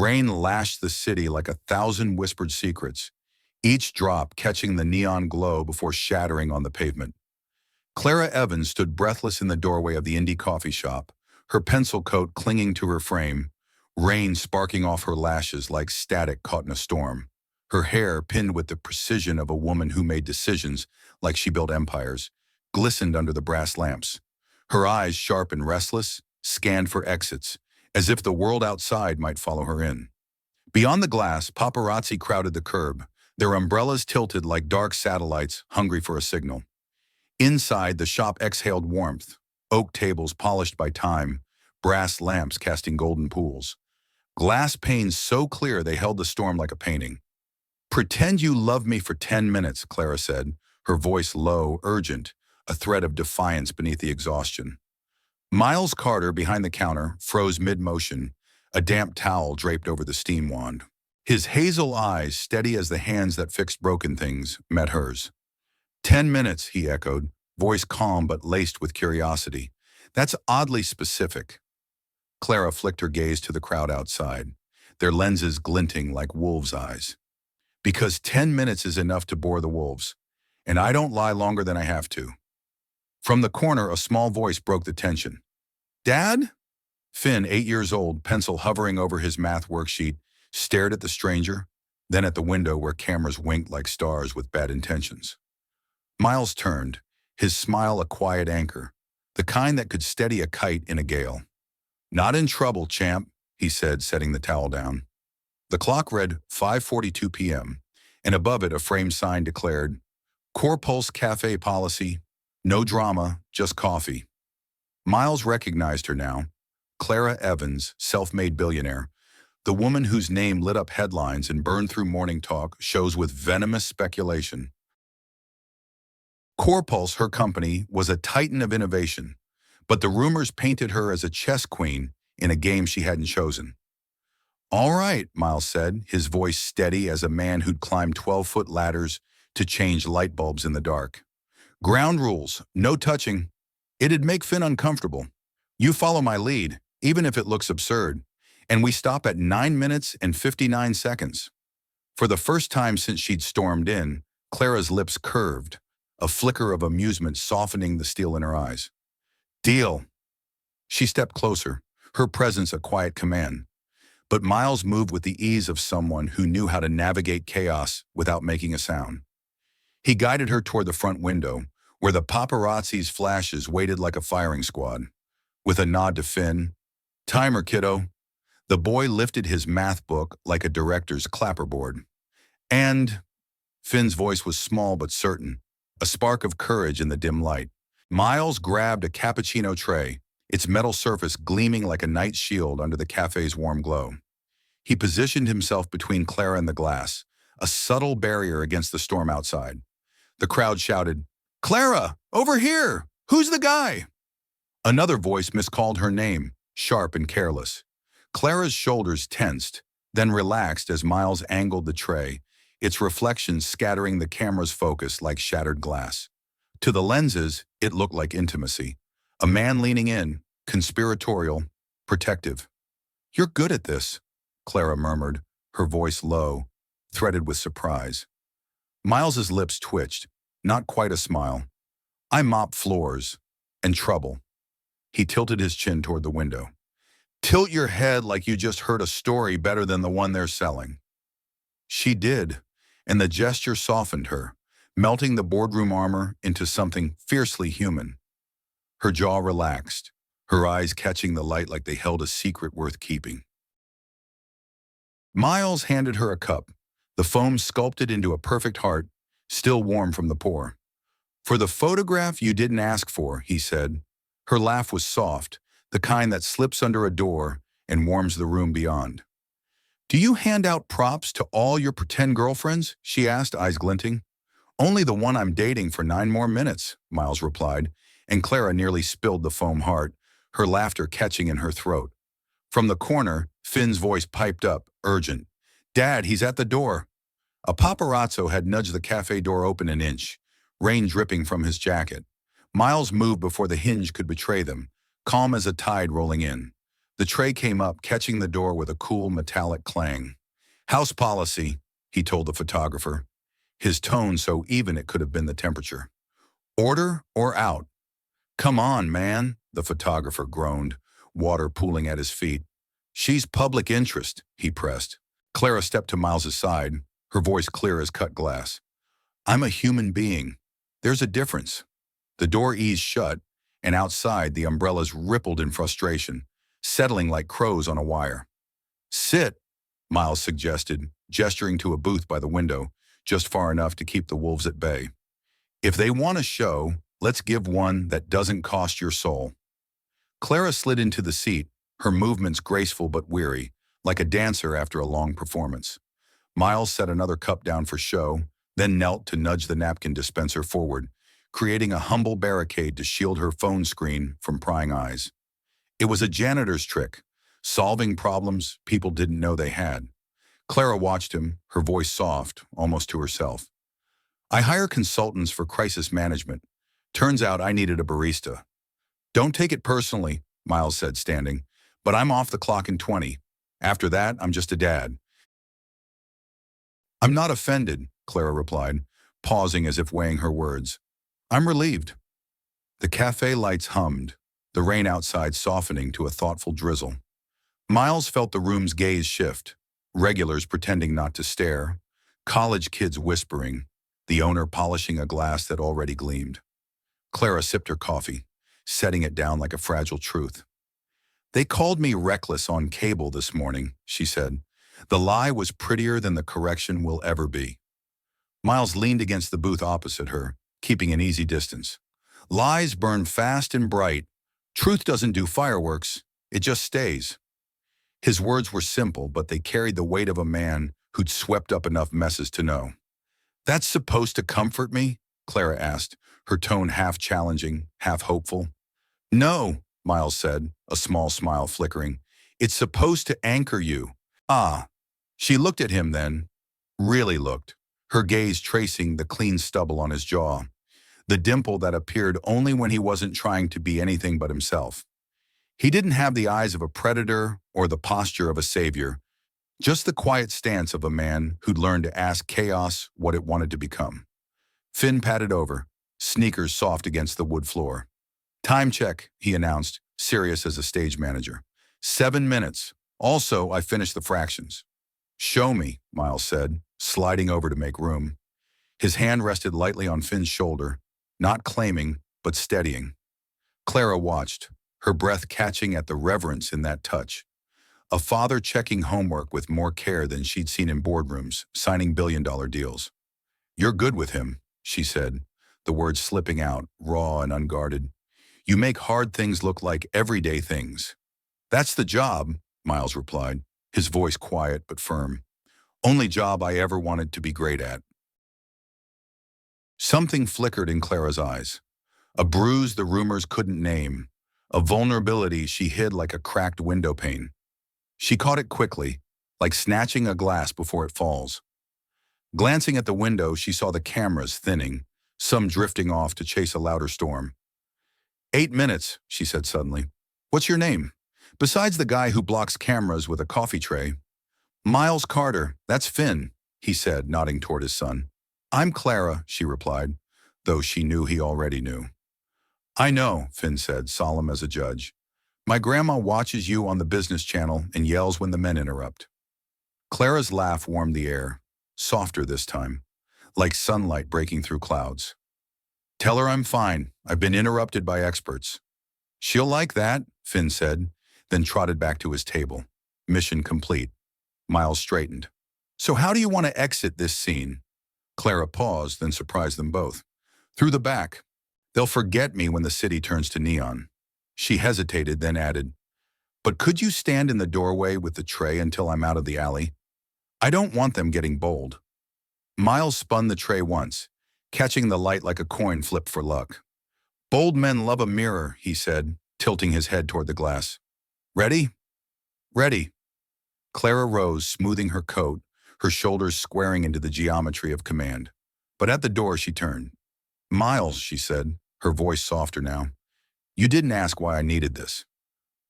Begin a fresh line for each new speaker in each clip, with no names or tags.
Rain lashed the city like 1,000 whispered secrets, each drop catching the neon glow before shattering on the pavement. Clara Evans stood breathless in the doorway of the indie coffee shop, her pencil coat clinging to her frame, rain sparking off her lashes like static caught in a storm. Her hair, pinned with the precision of a woman who made decisions like she built empires, glistened under the brass lamps. Her eyes, sharp and restless, scanned for exits, as if the world outside might follow her in. Beyond the glass, paparazzi crowded the curb, their umbrellas tilted like dark satellites hungry for a signal. Inside, the shop exhaled warmth, oak tables polished by time, brass lamps casting golden pools. Glass panes so clear they held the storm like a painting. "Pretend you love me for 10 minutes, Clara said, her voice low, urgent, a thread of defiance beneath the exhaustion. Miles Carter, behind the counter, froze mid-motion, a damp towel draped over the steam wand. His hazel eyes, steady as the hands that fixed broken things, met hers. 10 minutes, he echoed, voice calm but laced with curiosity. That's oddly specific. Clara flicked her gaze to the crowd outside, their lenses glinting like wolves' eyes. Because 10 minutes is enough to bore the wolves, and I don't lie longer than I have to. From the corner, a small voice broke the tension. "Dad?" Finn, 8 years old, pencil hovering over his math worksheet, stared at the stranger, then at the window where cameras winked like stars with bad intentions. Miles turned, his smile a quiet anchor, the kind that could steady a kite in a gale. "Not in trouble, champ," he said, setting the towel down. The clock read 5:42 p.m., and above it a framed sign declared, "Core Pulse Café Policy, no drama, just coffee." Miles recognized her now, Clara Evans, self-made billionaire, the woman whose name lit up headlines and burned through morning talk shows with venomous speculation. Core Pulse, her company, was a titan of innovation, but the rumors painted her as a chess queen in a game she hadn't chosen. "All right," Miles said, his voice steady as a man who'd climbed 12-foot ladders to change light bulbs in the dark. "Ground rules, no touching. It'd make Finn uncomfortable. You follow my lead, even if it looks absurd, and we stop at 9 minutes and 59 seconds. For the first time since she'd stormed in, Clara's lips curved, a flicker of amusement softening the steel in her eyes. "Deal." She stepped closer, her presence a quiet command. But Miles moved with the ease of someone who knew how to navigate chaos without making a sound. He guided her toward the front window, where the paparazzi's flashes waited like a firing squad. With a nod to Finn, "Timer, kiddo." The boy lifted his math book like a director's clapperboard. "And..." Finn's voice was small but certain, a spark of courage in the dim light. Miles grabbed a cappuccino tray, its metal surface gleaming like a night shield under the cafe's warm glow. He positioned himself between Clara and the glass, a subtle barrier against the storm outside. The crowd shouted, "Clara, over here! Who's the guy?" Another voice miscalled her name, sharp and careless. Clara's shoulders tensed, then relaxed as Miles angled the tray, its reflection scattering the camera's focus like shattered glass. To the lenses, it looked like intimacy. A man leaning in, conspiratorial, protective. "You're good at this," Clara murmured, her voice low, threaded with surprise. Miles's lips twitched, not quite a smile. "I mop floors. And trouble." He tilted his chin toward the window. "Tilt your head like you just heard a story better than the one they're selling." She did, and the gesture softened her, melting the boardroom armor into something fiercely human. Her jaw relaxed, her eyes catching the light like they held a secret worth keeping. Miles handed her a cup, the foam sculpted into a perfect heart, still warm from the pour. "For the photograph you didn't ask for," he said. Her laugh was soft, the kind that slips under a door and warms the room beyond. "Do you hand out props to all your pretend girlfriends?" she asked, eyes glinting. "Only the one I'm dating for 9 more minutes, Miles replied, and Clara nearly spilled the foam heart, her laughter catching in her throat. From the corner, Finn's voice piped up, urgent. "Dad, he's at the door." A paparazzo had nudged the cafe door open an inch, rain dripping from his jacket. Miles moved before the hinge could betray them, calm as a tide rolling in. The tray came up, catching the door with a cool metallic clang. "House policy," he told the photographer, his tone so even it could have been the temperature. "Order or out?" "Come on, man," the photographer groaned, water pooling at his feet. "She's public interest," he pressed. Clara stepped to Miles's side, her voice clear as cut glass. "I'm a human being. There's a difference." The door eased shut, and outside the umbrellas rippled in frustration, settling like crows on a wire. "Sit," Miles suggested, gesturing to a booth by the window, just far enough to keep the wolves at bay. "If they want a show, let's give one that doesn't cost your soul." Clara slid into the seat, her movements graceful but weary, like a dancer after a long performance. Miles set another cup down for show, then knelt to nudge the napkin dispenser forward, creating a humble barricade to shield her phone screen from prying eyes. It was a janitor's trick, solving problems people didn't know they had. Clara watched him, her voice soft, almost to herself. "I hire consultants for crisis management. Turns out I needed a barista." "Don't take it personally," Miles said, standing, "but I'm off the clock in 20. After that, I'm just a dad." "I'm not offended," Clara replied, pausing as if weighing her words. "I'm relieved." The cafe lights hummed, the rain outside softening to a thoughtful drizzle. Miles felt the room's gaze shift, regulars pretending not to stare, college kids whispering, the owner polishing a glass that already gleamed. Clara sipped her coffee, setting it down like a fragile truth. "They called me reckless on cable this morning," she said. "The lie was prettier than the correction will ever be." Miles leaned against the booth opposite her, keeping an easy distance. "Lies burn fast and bright. Truth doesn't do fireworks, it just stays." His words were simple, but they carried the weight of a man who'd swept up enough messes to know. "That's supposed to comfort me?" Clara asked, her tone half challenging, half hopeful. "No," Miles said, a small smile flickering. "It's supposed to anchor you." "Ah." She looked at him then, really looked, her gaze tracing the clean stubble on his jaw, the dimple that appeared only when he wasn't trying to be anything but himself. He didn't have the eyes of a predator or the posture of a savior, just the quiet stance of a man who'd learned to ask chaos what it wanted to become. Finn patted over, sneakers soft against the wood floor. "Time check," he announced, serious as a stage manager. 7 minutes. Also, I finished the fractions." "Show me," Miles said, sliding over to make room. His hand rested lightly on Finn's shoulder, not claiming, but steadying. Clara watched, her breath catching at the reverence in that touch. A father checking homework with more care than she'd seen in boardrooms, signing billion-dollar deals. "You're good with him," she said, the words slipping out, raw and unguarded. "You make hard things look like everyday things." "That's the job," Miles replied, his voice quiet but firm. "Only job I ever wanted to be great at." Something flickered in Clara's eyes. A bruise the rumors couldn't name, a vulnerability she hid like a cracked window pane. She caught it quickly, like snatching a glass before it falls. Glancing at the window, she saw the cameras thinning, some drifting off to chase a louder storm. 8 minutes, she said suddenly. "What's your name?" "Besides the guy who blocks cameras with a coffee tray." "Miles Carter, that's Finn," he said, nodding toward his son. "I'm Clara," she replied, though she knew he already knew. "I know," Finn said, solemn as a judge. "My grandma watches you on the business channel and yells when the men interrupt." Clara's laugh warmed the air, softer this time, like sunlight breaking through clouds. "Tell her I'm fine. I've been interrupted by experts." "She'll like that," Finn said, then trotted back to his table. Mission complete. Miles straightened. "So how do you want to exit this scene?" Clara paused, then surprised them both. "Through the back. They'll forget me when the city turns to neon." She hesitated, then added, "But could you stand in the doorway with the tray until I'm out of the alley? I don't want them getting bold." Miles spun the tray once, catching the light like a coin flipped for luck. "Bold men love a mirror," he said, tilting his head toward the glass. "Ready?" "Ready." Clara rose, smoothing her coat, her shoulders squaring into the geometry of command. But at the door she turned. "Miles," she said, her voice softer now, "you didn't ask why I needed this."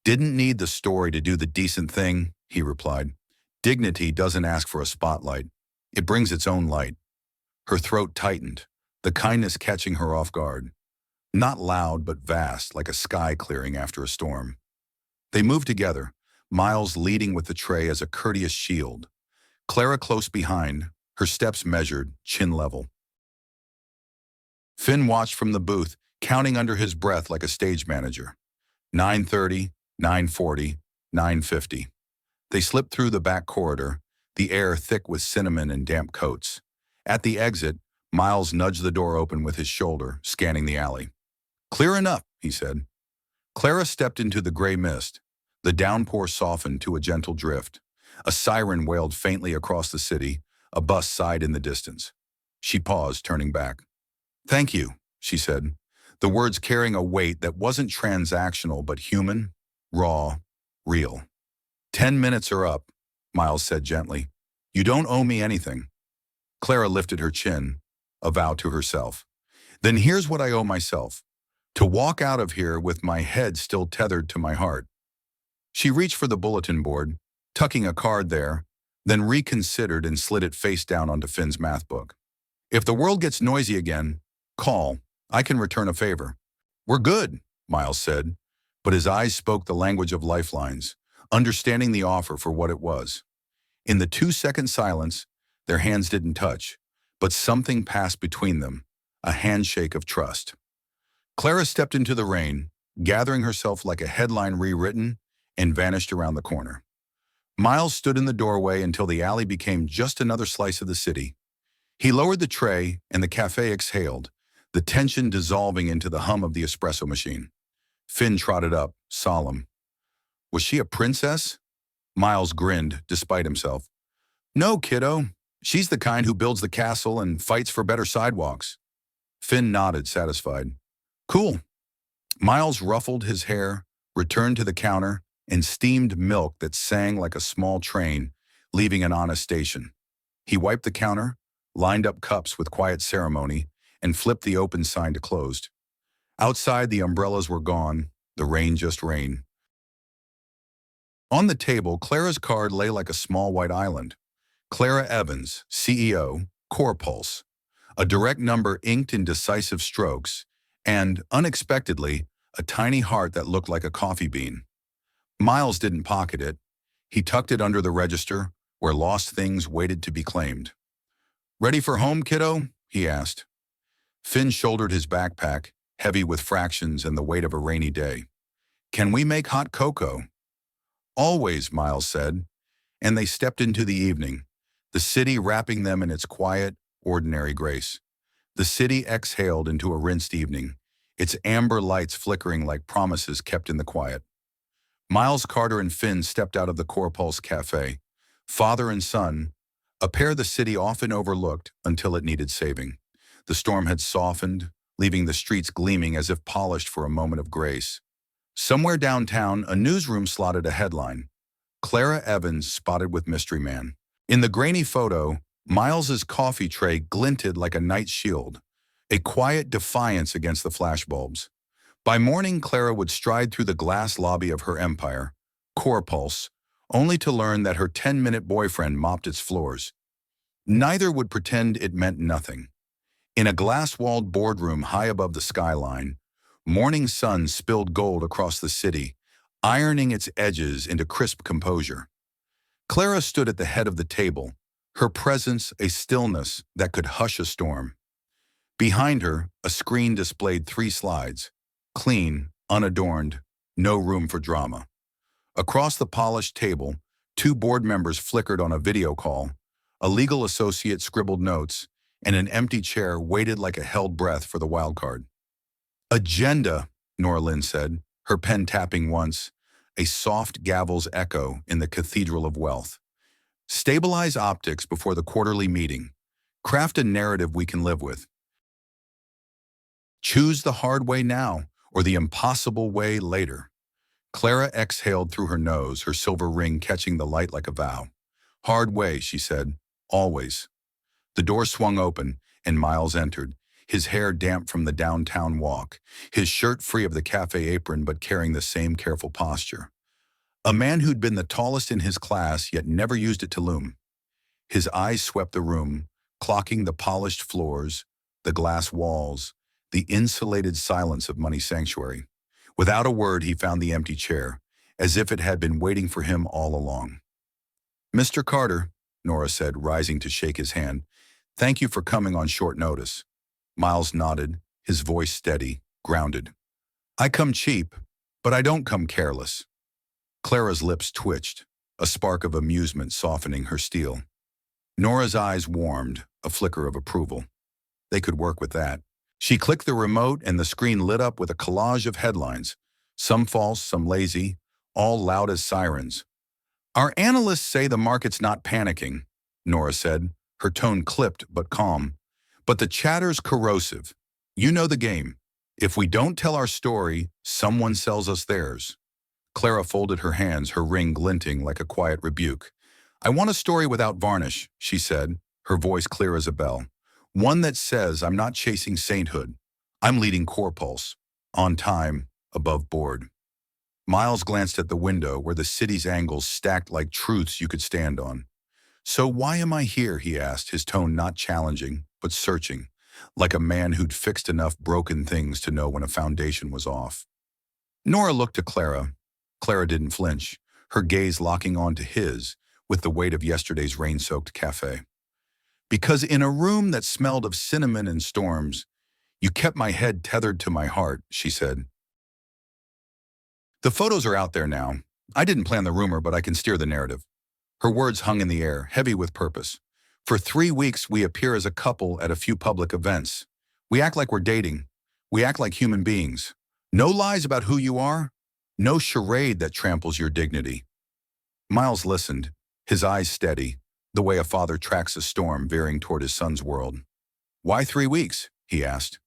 Didn't need the story to do the decent thing, he replied. Dignity doesn't ask for a spotlight. It brings its own light. Her throat tightened, the kindness catching her off guard. Not loud, but vast, like a sky clearing after a storm. They moved together, Miles leading with the tray as a courteous shield. Clara close behind, her steps measured, chin level. Finn watched from the booth, counting under his breath like a stage manager. 9:30, 9:40, 9:50. They slipped through the back corridor, the air thick with cinnamon and damp coats. At the exit, Miles nudged the door open with his shoulder, scanning the alley. Clear enough, he said. Clara stepped into the gray mist. The downpour softened to a gentle drift. A siren wailed faintly across the city, a bus sighed in the distance. She paused, turning back. Thank you, she said, the words carrying a weight that wasn't transactional but human, raw, real. 10 minutes are up, Miles said gently. You don't owe me anything. Clara lifted her chin, a vow to herself. Then here's what I owe myself. To walk out of here with my head still tethered to my heart. She reached for the bulletin board, tucking a card there, then reconsidered and slid it face down onto Finn's math book. If the world gets noisy again, call. I can return a favor. We're good, Miles said, but his eyes spoke the language of lifelines, understanding the offer for what it was. In the 2-second silence, their hands didn't touch, but something passed between them, a handshake of trust. Clara stepped into the rain, gathering herself like a headline rewritten, and vanished around the corner. Miles stood in the doorway until the alley became just another slice of the city. He lowered the tray, and the café exhaled, the tension dissolving into the hum of the espresso machine. Finn trotted up, solemn. Was she a princess? Miles grinned, despite himself. No, kiddo. She's the kind who builds the castle and fights for better sidewalks. Finn nodded, satisfied. Cool. Miles ruffled his hair, returned to the counter, and steamed milk that sang like a small train, leaving an honest station. He wiped the counter, lined up cups with quiet ceremony, and flipped the open sign to closed. Outside, the umbrellas were gone, the rain just rain. On the table, Clara's card lay like a small white island. Clara Evans, CEO, Core Pulse. A direct number inked in decisive strokes, and, unexpectedly, a tiny heart that looked like a coffee bean. Miles didn't pocket it. He tucked it under the register, where lost things waited to be claimed. Ready for home, kiddo? He asked. Finn shouldered his backpack, heavy with fractions and the weight of a rainy day. Can we make hot cocoa? Always, Miles said, and they stepped into the evening, the city wrapping them in its quiet, ordinary grace. The city exhaled into a rinsed evening, its amber lights flickering like promises kept in the quiet. Miles, Carter, and Finn stepped out of the Core Pulse Café, father and son, a pair the city often overlooked until it needed saving. The storm had softened, leaving the streets gleaming as if polished for a moment of grace. Somewhere downtown, a newsroom slotted a headline, Clara Evans spotted with mystery man. In the grainy photo, Miles's coffee tray glinted like a night shield, a quiet defiance against the flashbulbs. By morning, Clara would stride through the glass lobby of her empire, Core Pulse, only to learn that her 10-minute boyfriend mopped its floors. Neither would pretend it meant nothing. In a glass-walled boardroom high above the skyline, morning sun spilled gold across the city, ironing its edges into crisp composure. Clara stood at the head of the table, her presence a stillness that could hush a storm. Behind her, a screen displayed 3 slides, clean, unadorned, no room for drama. Across the polished table, 2 board members flickered on a video call, a legal associate scribbled notes, and an empty chair waited like a held breath for the wild card. Agenda, Nora Lynn said, her pen tapping once, a soft gavel's echo in the cathedral of wealth. Stabilize optics before the quarterly meeting. Craft a narrative we can live with. Choose the hard way now, or the impossible way later. Clara exhaled through her nose, her silver ring catching the light like a vow. Hard way, she said, always. The door swung open, and Miles entered, his hair damp from the downtown walk, his shirt free of the cafe apron but carrying the same careful posture. A man who'd been the tallest in his class yet never used it to loom. His eyes swept the room, clocking the polished floors, the glass walls, the insulated silence of Money Sanctuary. Without a word, he found the empty chair, as if it had been waiting for him all along. "Mr. Carter," Nora said, rising to shake his hand, "thank you for coming on short notice." Miles nodded, his voice steady, grounded. "I come cheap, but I don't come careless." Clara's lips twitched, a spark of amusement softening her steel. Nora's eyes warmed, a flicker of approval. They could work with that. She clicked the remote and the screen lit up with a collage of headlines, some false, some lazy, all loud as sirens. "Our analysts say the market's not panicking," Nora said, her tone clipped but calm. "But the chatter's corrosive. You know the game. If we don't tell our story, someone sells us theirs." Clara folded her hands, her ring glinting like a quiet rebuke. "I want a story without varnish," she said, her voice clear as a bell. "One that says I'm not chasing sainthood. I'm leading Corpulse. On time, above board." Miles glanced at the window where the city's angles stacked like truths you could stand on. "So why am I here?" he asked, his tone not challenging, but searching, like a man who'd fixed enough broken things to know when a foundation was off. Nora looked to Clara. Clara didn't flinch, her gaze locking onto his with the weight of yesterday's rain-soaked café. "Because in a room that smelled of cinnamon and storms, you kept my head tethered to my heart," she said. "The photos are out there now. I didn't plan the rumor, but I can steer the narrative." Her words hung in the air, heavy with purpose. "For 3 weeks, we appear as a couple at a few public events. We act like we're dating. We act like human beings. No lies about who you are. No charade that tramples your dignity." Miles listened, his eyes steady, the way a father tracks a storm veering toward his son's world. "Why 3 weeks?" he asked.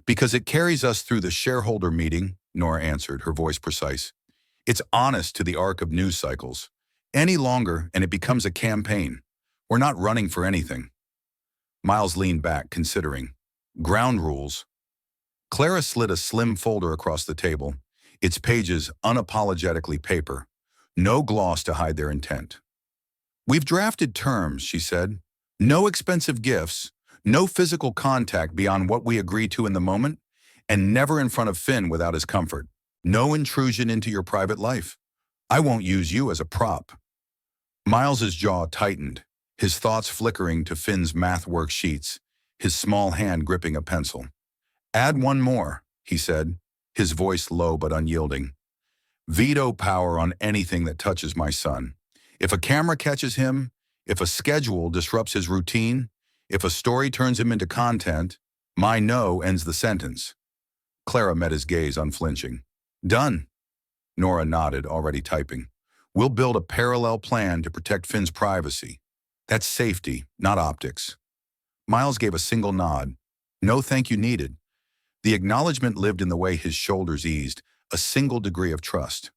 "Because it carries us through the shareholder meeting," Nora answered, her voice precise. "It's honest to the arc of news cycles. Any longer, and it becomes a campaign. We're not running for anything." Miles leaned back, considering. "Ground rules." Clara slid a slim folder across the table, its pages unapologetically paper, no gloss to hide their intent. "We've drafted terms," she said. "No expensive gifts, no physical contact beyond what we agree to in the moment, and never in front of Finn without his comfort. No intrusion into your private life. I won't use you as a prop." Miles's jaw tightened, his thoughts flickering to Finn's math worksheets, his small hand gripping a pencil. "Add one more," he said, his voice low but unyielding. "Veto power on anything that touches my son. If a camera catches him, if a schedule disrupts his routine, if a story turns him into content, my no ends the sentence." Clara met his gaze unflinching. "Done." Nora nodded, already typing. "We'll build a parallel plan to protect Finn's privacy. That's safety, not optics." Miles gave a single nod. No thank you needed. The acknowledgement lived in the way his shoulders eased, a single degree of trust.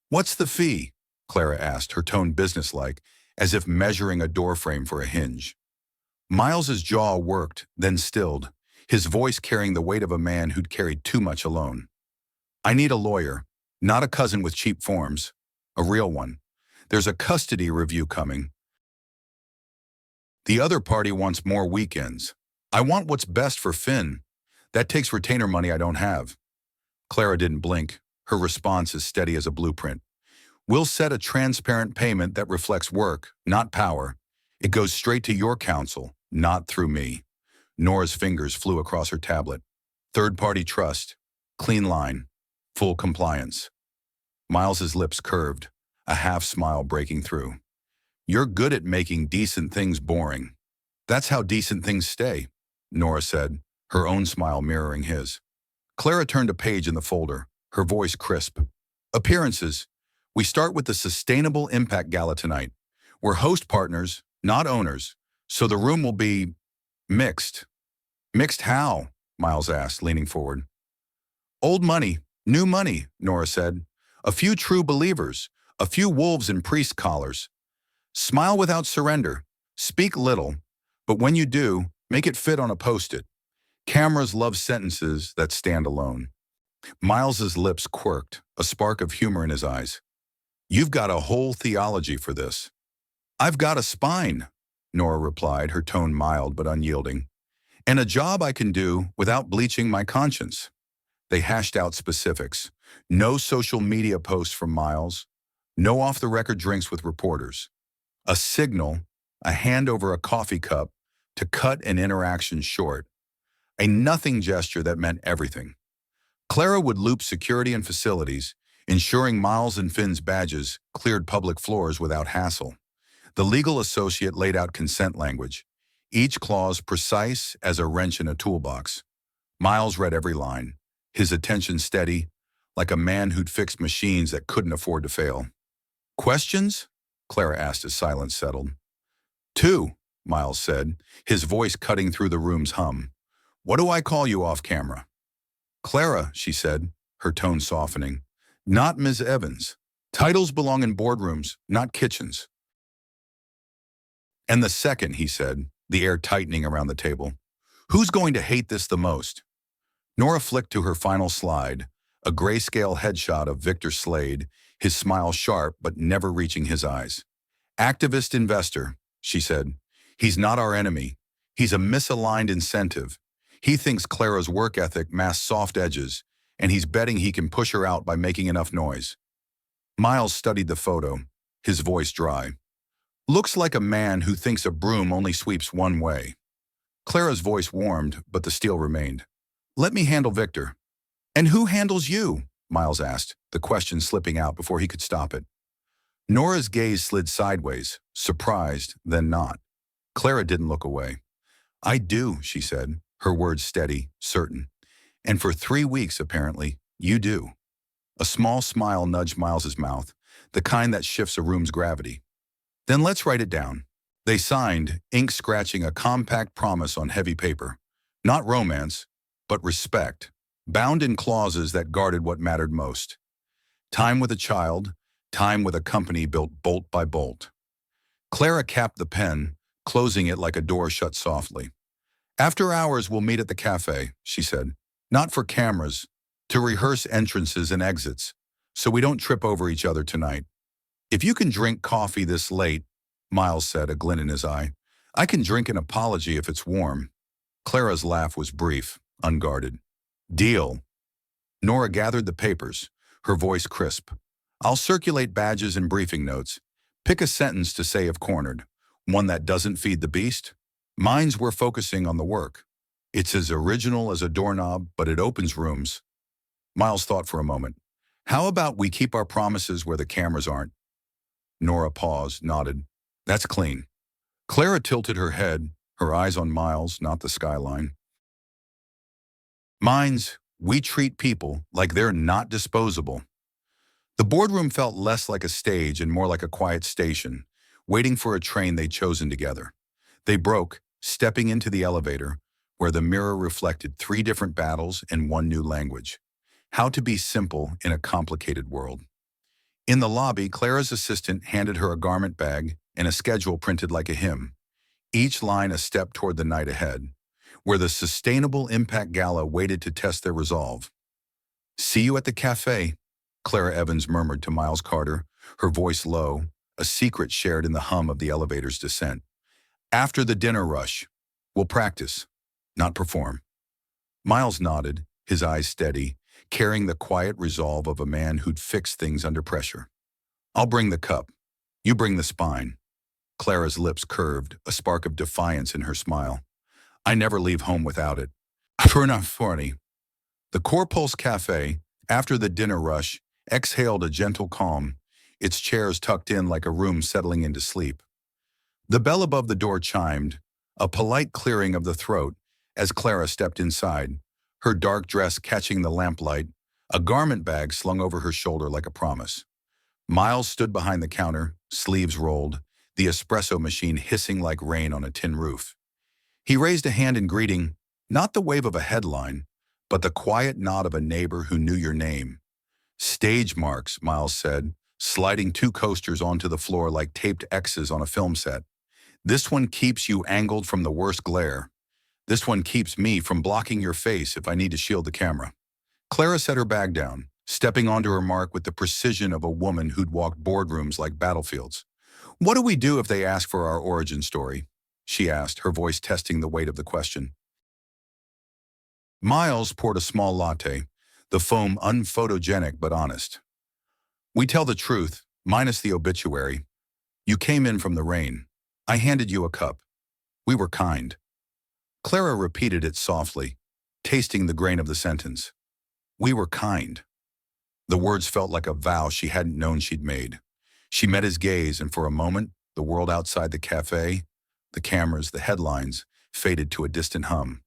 "What's the fee?" Clara asked, her tone businesslike, as if measuring a doorframe for a hinge. Miles's jaw worked, then stilled, his voice carrying the weight of a man who'd carried too much alone. "I need a lawyer, not a cousin with cheap forms. A real one. There's a custody review coming. The other party wants more weekends. I want what's best for Finn. That takes retainer money I don't have." Clara didn't blink, her response as steady as a blueprint. "We'll set a transparent payment that reflects work, not power. It goes straight to your counsel, not through me." Nora's fingers flew across her tablet. "Third-party trust, clean line, full compliance." Miles's lips curved, a half-smile breaking through. "You're good at making decent things boring. That's how decent things stay," Nora said, her own smile mirroring his. Clara turned a page in the folder, her voice crisp. "Appearances. We start with the Sustainable Impact Gala tonight. We're host partners, not owners, so the room will be mixed." "Mixed how?" Miles asked, leaning forward. "Old money, new money," Nora said. "A few true believers, a few wolves in priest collars. Smile without surrender, speak little, but when you do, make it fit on a post-it. Cameras love sentences that stand alone. Miles's lips quirked, a spark of humor in his eyes. You've got a whole theology for this. I've got a spine, Nora replied, her tone mild but unyielding. And a job I can do without bleaching my conscience. They hashed out specifics. No social media posts from Miles. No off-the-record drinks with reporters. A signal, a hand over a coffee cup, to cut an interaction short. A nothing gesture that meant everything. Clara would loop security and facilities, ensuring Miles and Finn's badges cleared public floors without hassle. The legal associate laid out consent language, each clause precise as a wrench in a toolbox. Miles read every line, his attention steady, like a man who'd fixed machines that couldn't afford to fail. Questions? Clara asked as silence settled. Two, Miles said, his voice cutting through the room's hum. What do I call you off camera? Clara, she said, her tone softening. Not Ms. Evans. Titles belong in boardrooms, not kitchens. And the second, he said, the air tightening around the table. Who's going to hate this the most? Nora flicked to her final slide, a grayscale headshot of Victor Slade, his smile sharp but never reaching his eyes. Activist investor, she said. He's not our enemy. He's a misaligned incentive. He thinks Clara's work ethic masks soft edges, and he's betting he can push her out by making enough noise. Miles studied the photo, his voice dry. Looks like a man who thinks a broom only sweeps one way. Clara's voice warmed, but the steel remained. Let me handle Victor. And who handles you? Miles asked, the question slipping out before he could stop it. Nora's gaze slid sideways, surprised, then not. Clara didn't look away. I do, she said, her words steady, certain. And for 3 weeks, apparently, you do. A small smile nudged Miles's mouth, the kind that shifts a room's gravity. Then let's write it down. They signed, ink scratching a compact promise on heavy paper. Not romance, but respect, bound in clauses that guarded what mattered most. Time with a child, time with a company built bolt by bolt. Clara capped the pen, closing it like a door shut softly. After hours, we'll meet at the café, she said. Not for cameras, to rehearse entrances and exits, so we don't trip over each other tonight. If you can drink coffee this late, Miles said, a glint in his eye, I can drink an apology if it's warm. Clara's laugh was brief, unguarded. Deal. Nora gathered the papers, her voice crisp. I'll circulate badges and briefing notes. Pick a sentence to say if cornered. One that doesn't feed the beast. Mine's we're focusing on the work. It's as original as a doorknob, but it opens rooms. Miles thought for a moment. How about we keep our promises where the cameras aren't? Nora paused, nodded. That's clean. Clara tilted her head, her eyes on Miles, not the skyline. Mine's, we treat people like they're not disposable. The boardroom felt less like a stage and more like a quiet station, waiting for a train they'd chosen together. They broke, stepping into the elevator, where the mirror reflected 3 different battles and 1 new language. How to be simple in a complicated world. In the lobby, Clara's assistant handed her a garment bag and a schedule printed like a hymn, each line a step toward the night ahead, where the Sustainable Impact Gala waited to test their resolve. See you at the café, Clara Evans murmured to Miles Carter, her voice low, a secret shared in the hum of the elevator's descent. After the dinner rush, we'll practice, not perform. Miles nodded, his eyes steady, carrying the quiet resolve of a man who'd fixed things under pressure. I'll bring the cup. You bring the spine. Clara's lips curved, a spark of defiance in her smile. I never leave home without it. Funny. The Corpulse Cafe, after the dinner rush, exhaled a gentle calm, its chairs tucked in like a room settling into sleep. The bell above the door chimed, a polite clearing of the throat, as Clara stepped inside, her dark dress catching the lamplight, a garment bag slung over her shoulder like a promise. Miles stood behind the counter, sleeves rolled, the espresso machine hissing like rain on a tin roof. He raised a hand in greeting, not the wave of a headline, but the quiet nod of a neighbor who knew your name. Stage marks, Miles said, sliding 2 coasters onto the floor like taped X's on a film set. This one keeps you angled from the worst glare. This one keeps me from blocking your face if I need to shield the camera. Clara set her bag down, stepping onto her mark with the precision of a woman who'd walked boardrooms like battlefields. What do we do if they ask for our origin story? She asked, her voice testing the weight of the question. Miles poured a small latte, the foam unphotogenic but honest. We tell the truth, minus the obituary. You came in from the rain. I handed you a cup. We were kind. Clara repeated it softly, tasting the grain of the sentence. We were kind. The words felt like a vow she hadn't known she'd made. She met his gaze, and for a moment, the world outside the cafe, the cameras, the headlines, faded to a distant hum.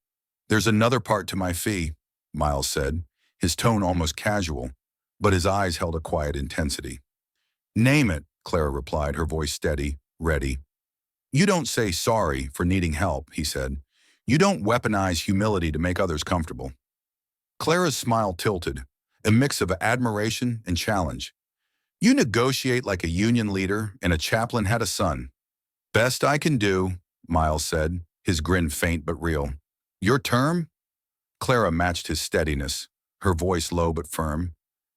There's another part to my fee, Miles said, his tone almost casual, but his eyes held a quiet intensity. Name it, Clara replied, her voice steady, ready. You don't say sorry for needing help, he said. You don't weaponize humility to make others comfortable. Clara's smile tilted, a mix of admiration and challenge. You negotiate like a union leader, and a chaplain had a son. Best I can do, Miles said, his grin faint but real. Your term? Clara matched his steadiness, her voice low but firm.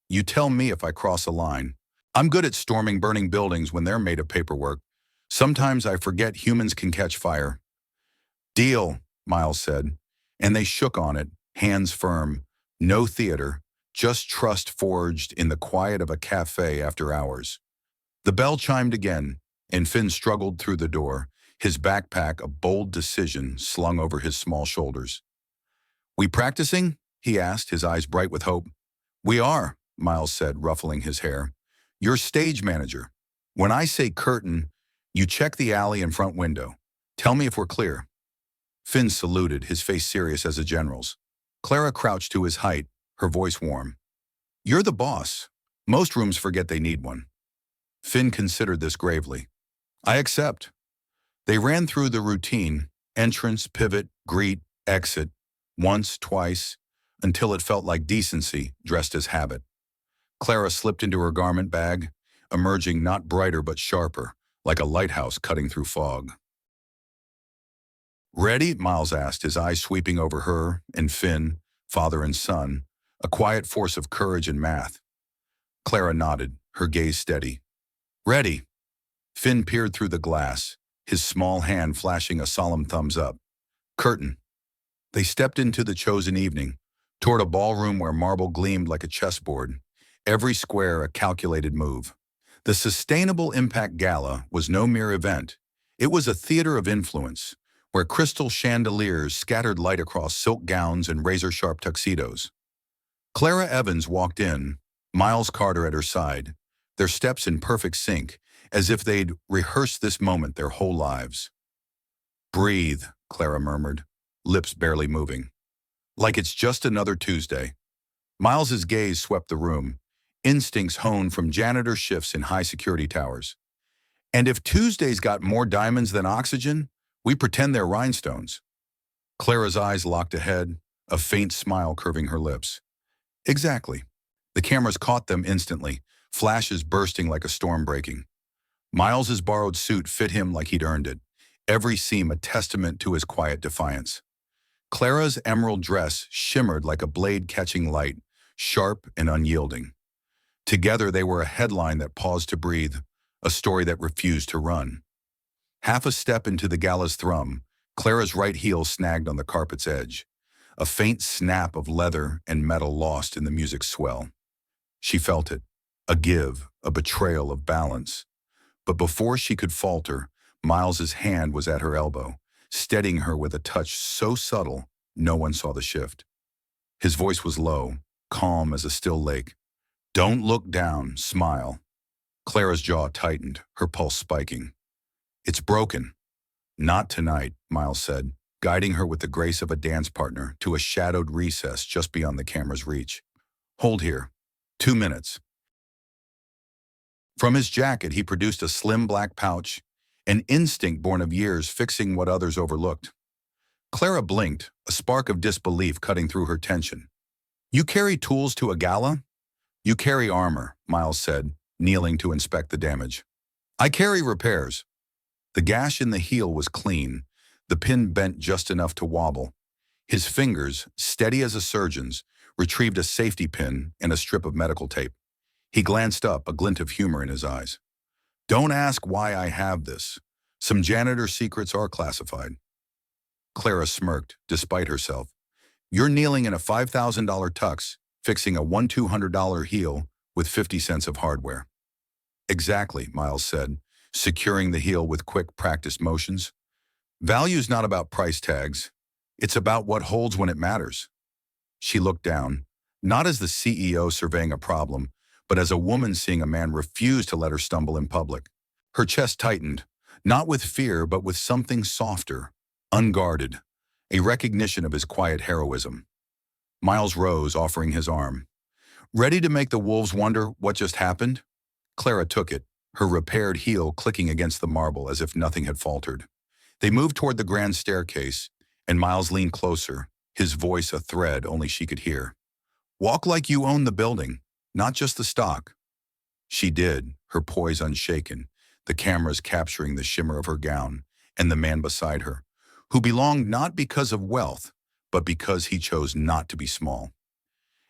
You tell me if I cross a line. I'm good at storming burning buildings when they're made of paperwork. Sometimes I forget humans can catch fire. Deal, Miles said, and they shook on it, hands firm. No theater, just trust forged in the quiet of a cafe after hours. The bell chimed again, and Finn struggled through the door, his backpack a bold decision slung over his small shoulders. We practicing? He asked, his eyes bright with hope. We are, Miles said, ruffling his hair. You're stage manager. When I say curtain, you check the alley and front window. Tell me if we're clear. Finn saluted, his face serious as a general's. Clara crouched to his height, her voice warm. You're the boss. Most rooms forget they need one. Finn considered this gravely. I accept. They ran through the routine, entrance, pivot, greet, exit, once, twice, until it felt like decency dressed as habit. Clara slipped into her garment bag, emerging not brighter but sharper, like a lighthouse cutting through fog. Ready? Miles asked, his eyes sweeping over her and Finn, father and son, a quiet force of courage and math. Clara nodded, her gaze steady. Ready. Finn peered through the glass, his small hand flashing a solemn thumbs up. Curtain. They stepped into the chosen evening, toward a ballroom where marble gleamed like a chessboard, every square a calculated move. The Sustainable Impact Gala was no mere event. It was a theater of influence, where crystal chandeliers scattered light across silk gowns and razor-sharp tuxedos. Clara Evans walked in, Miles Carter at her side, their steps in perfect sync, as if they'd rehearsed this moment their whole lives. Breathe, Clara murmured, lips barely moving. Like it's just another Tuesday. Miles's gaze swept the room, instincts honed from janitor shifts in high-security towers. And if Tuesdays got more diamonds than oxygen, we pretend they're rhinestones. Clara's eyes locked ahead, a faint smile curving her lips. Exactly. The cameras caught them instantly, flashes bursting like a storm breaking. Miles's borrowed suit fit him like he'd earned it, every seam a testament to his quiet defiance. Clara's emerald dress shimmered like a blade catching light, sharp and unyielding. Together they were a headline that paused to breathe, a story that refused to run. Half a step into the gala's thrum, Clara's right heel snagged on the carpet's edge, a faint snap of leather and metal lost in the music's swell. She felt it, a give, a betrayal of balance. But before she could falter, Miles's hand was at her elbow, steadying her with a touch so subtle no one saw the shift. His voice was low, calm as a still lake. Don't look down, smile. Clara's jaw tightened, her pulse spiking. It's broken. Not tonight, Miles said, guiding her with the grace of a dance partner to a shadowed recess just beyond the camera's reach. Hold here. 2 minutes. From his jacket, he produced a slim black pouch, an instinct born of years fixing what others overlooked. Clara blinked, a spark of disbelief cutting through her tension. You carry tools to a gala? You carry armor, Miles said, kneeling to inspect the damage. I carry repairs. The gash in the heel was clean, the pin bent just enough to wobble, His fingers, steady as a surgeon's, retrieved a safety pin and a strip of medical tape. He glanced up, a glint of humor in his eyes. Don't ask why I have this. Some janitor secrets are classified. Clara smirked, despite herself. You're kneeling in a $5,000 tux, fixing a $1,200 heel with 50 cents of hardware. Exactly, Miles said, securing the heel with quick, practiced motions. Value's not about price tags. It's about what holds when it matters. She looked down, not as the CEO surveying a problem, but as a woman seeing a man refuse to let her stumble in public. Her chest tightened, not with fear, but with something softer, unguarded, a recognition of his quiet heroism. Miles rose, offering his arm. Ready to make the wolves wonder what just happened? Clara took it, her repaired heel clicking against the marble as if nothing had faltered. They moved toward the grand staircase, and Miles leaned closer, his voice a thread only she could hear. Walk like you own the building, not just the stock. She did, her poise unshaken, the cameras capturing the shimmer of her gown, and the man beside her, who belonged not because of wealth, but because he chose not to be small.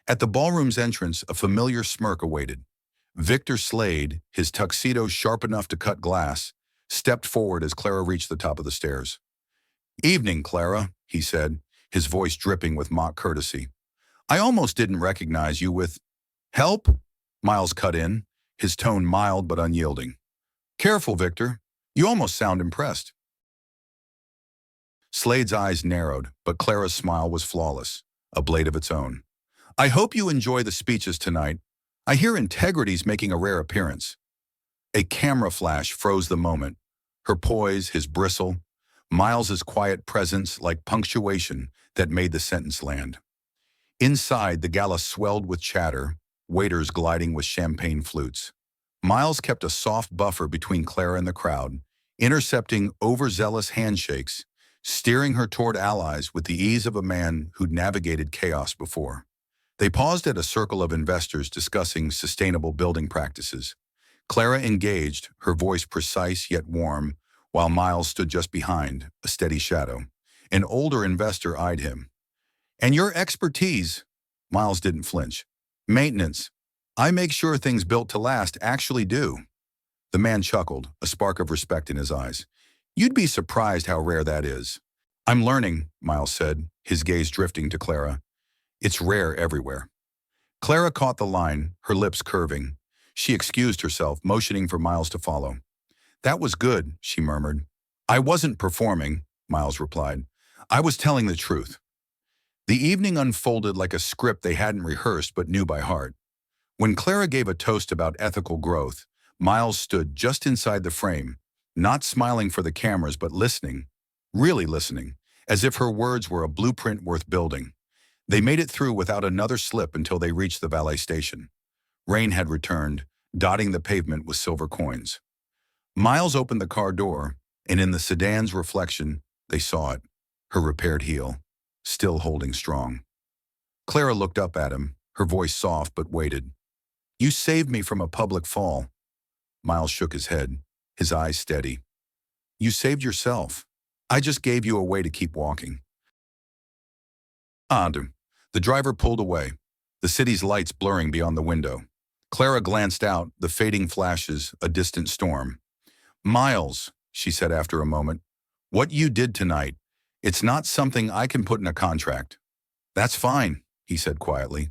At the ballroom's entrance, a familiar smirk awaited. Victor Slade, his tuxedo sharp enough to cut glass, stepped forward as Clara reached the top of the stairs. Evening, Clara, he said, his voice dripping with mock courtesy. I almost didn't recognize you with... Help? Miles cut in, his tone mild but unyielding. Careful, Victor. You almost sound impressed. Slade's eyes narrowed, but Clara's smile was flawless, a blade of its own. I hope you enjoy the speeches tonight. I hear integrity's making a rare appearance. A camera flash froze the moment, her poise, his bristle, Miles's quiet presence like punctuation that made the sentence land. Inside, the gala swelled with chatter, waiters gliding with champagne flutes. Miles kept a soft buffer between Clara and the crowd, intercepting overzealous handshakes, steering her toward allies with the ease of a man who'd navigated chaos before. They paused at a circle of investors discussing sustainable building practices. Clara engaged, her voice precise yet warm, while Miles stood just behind, a steady shadow. An older investor eyed him. And your expertise? Miles didn't flinch. Maintenance. I make sure things built to last actually do. The man chuckled, a spark of respect in his eyes. You'd be surprised how rare that is. I'm learning, Miles said, his gaze drifting to Clara. It's rare everywhere. Clara caught the line, her lips curving. She excused herself, motioning for Miles to follow. That was good, she murmured. I wasn't performing, Miles replied. I was telling the truth. The evening unfolded like a script they hadn't rehearsed but knew by heart. When Clara gave a toast about ethical growth, Miles stood just inside the frame, not smiling for the cameras but listening, really listening, as if her words were a blueprint worth building. They made it through without another slip until they reached the valet station. Rain had returned, dotting the pavement with silver coins. Miles opened the car door, and in the sedan's reflection, they saw it, her repaired heel, still holding strong. Clara looked up at him, her voice soft but weighted. You saved me from a public fall. Miles shook his head, his eyes steady. You saved yourself. I just gave you a way to keep walking. The driver pulled away, the city's lights blurring beyond the window. Clara glanced out, the fading flashes, a distant storm. Miles, she said after a moment, what you did tonight, it's not something I can put in a contract. That's fine, he said quietly.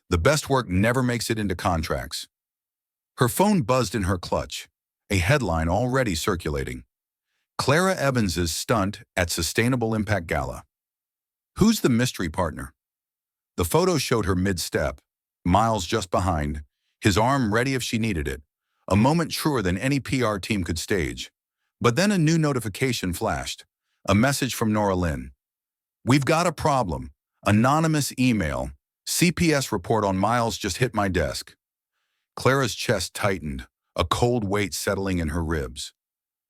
The best work never makes it into contracts. Her phone buzzed in her clutch, a headline already circulating. Clara Evans's stunt at Sustainable Impact Gala. Who's the mystery partner? The photo showed her mid-step, Miles just behind, his arm ready if she needed it, a moment truer than any PR team could stage. But then a new notification flashed, a message from Nora Lynn. We've got a problem. Anonymous email. CPS report on Miles just hit my desk. Clara's chest tightened, a cold weight settling in her ribs.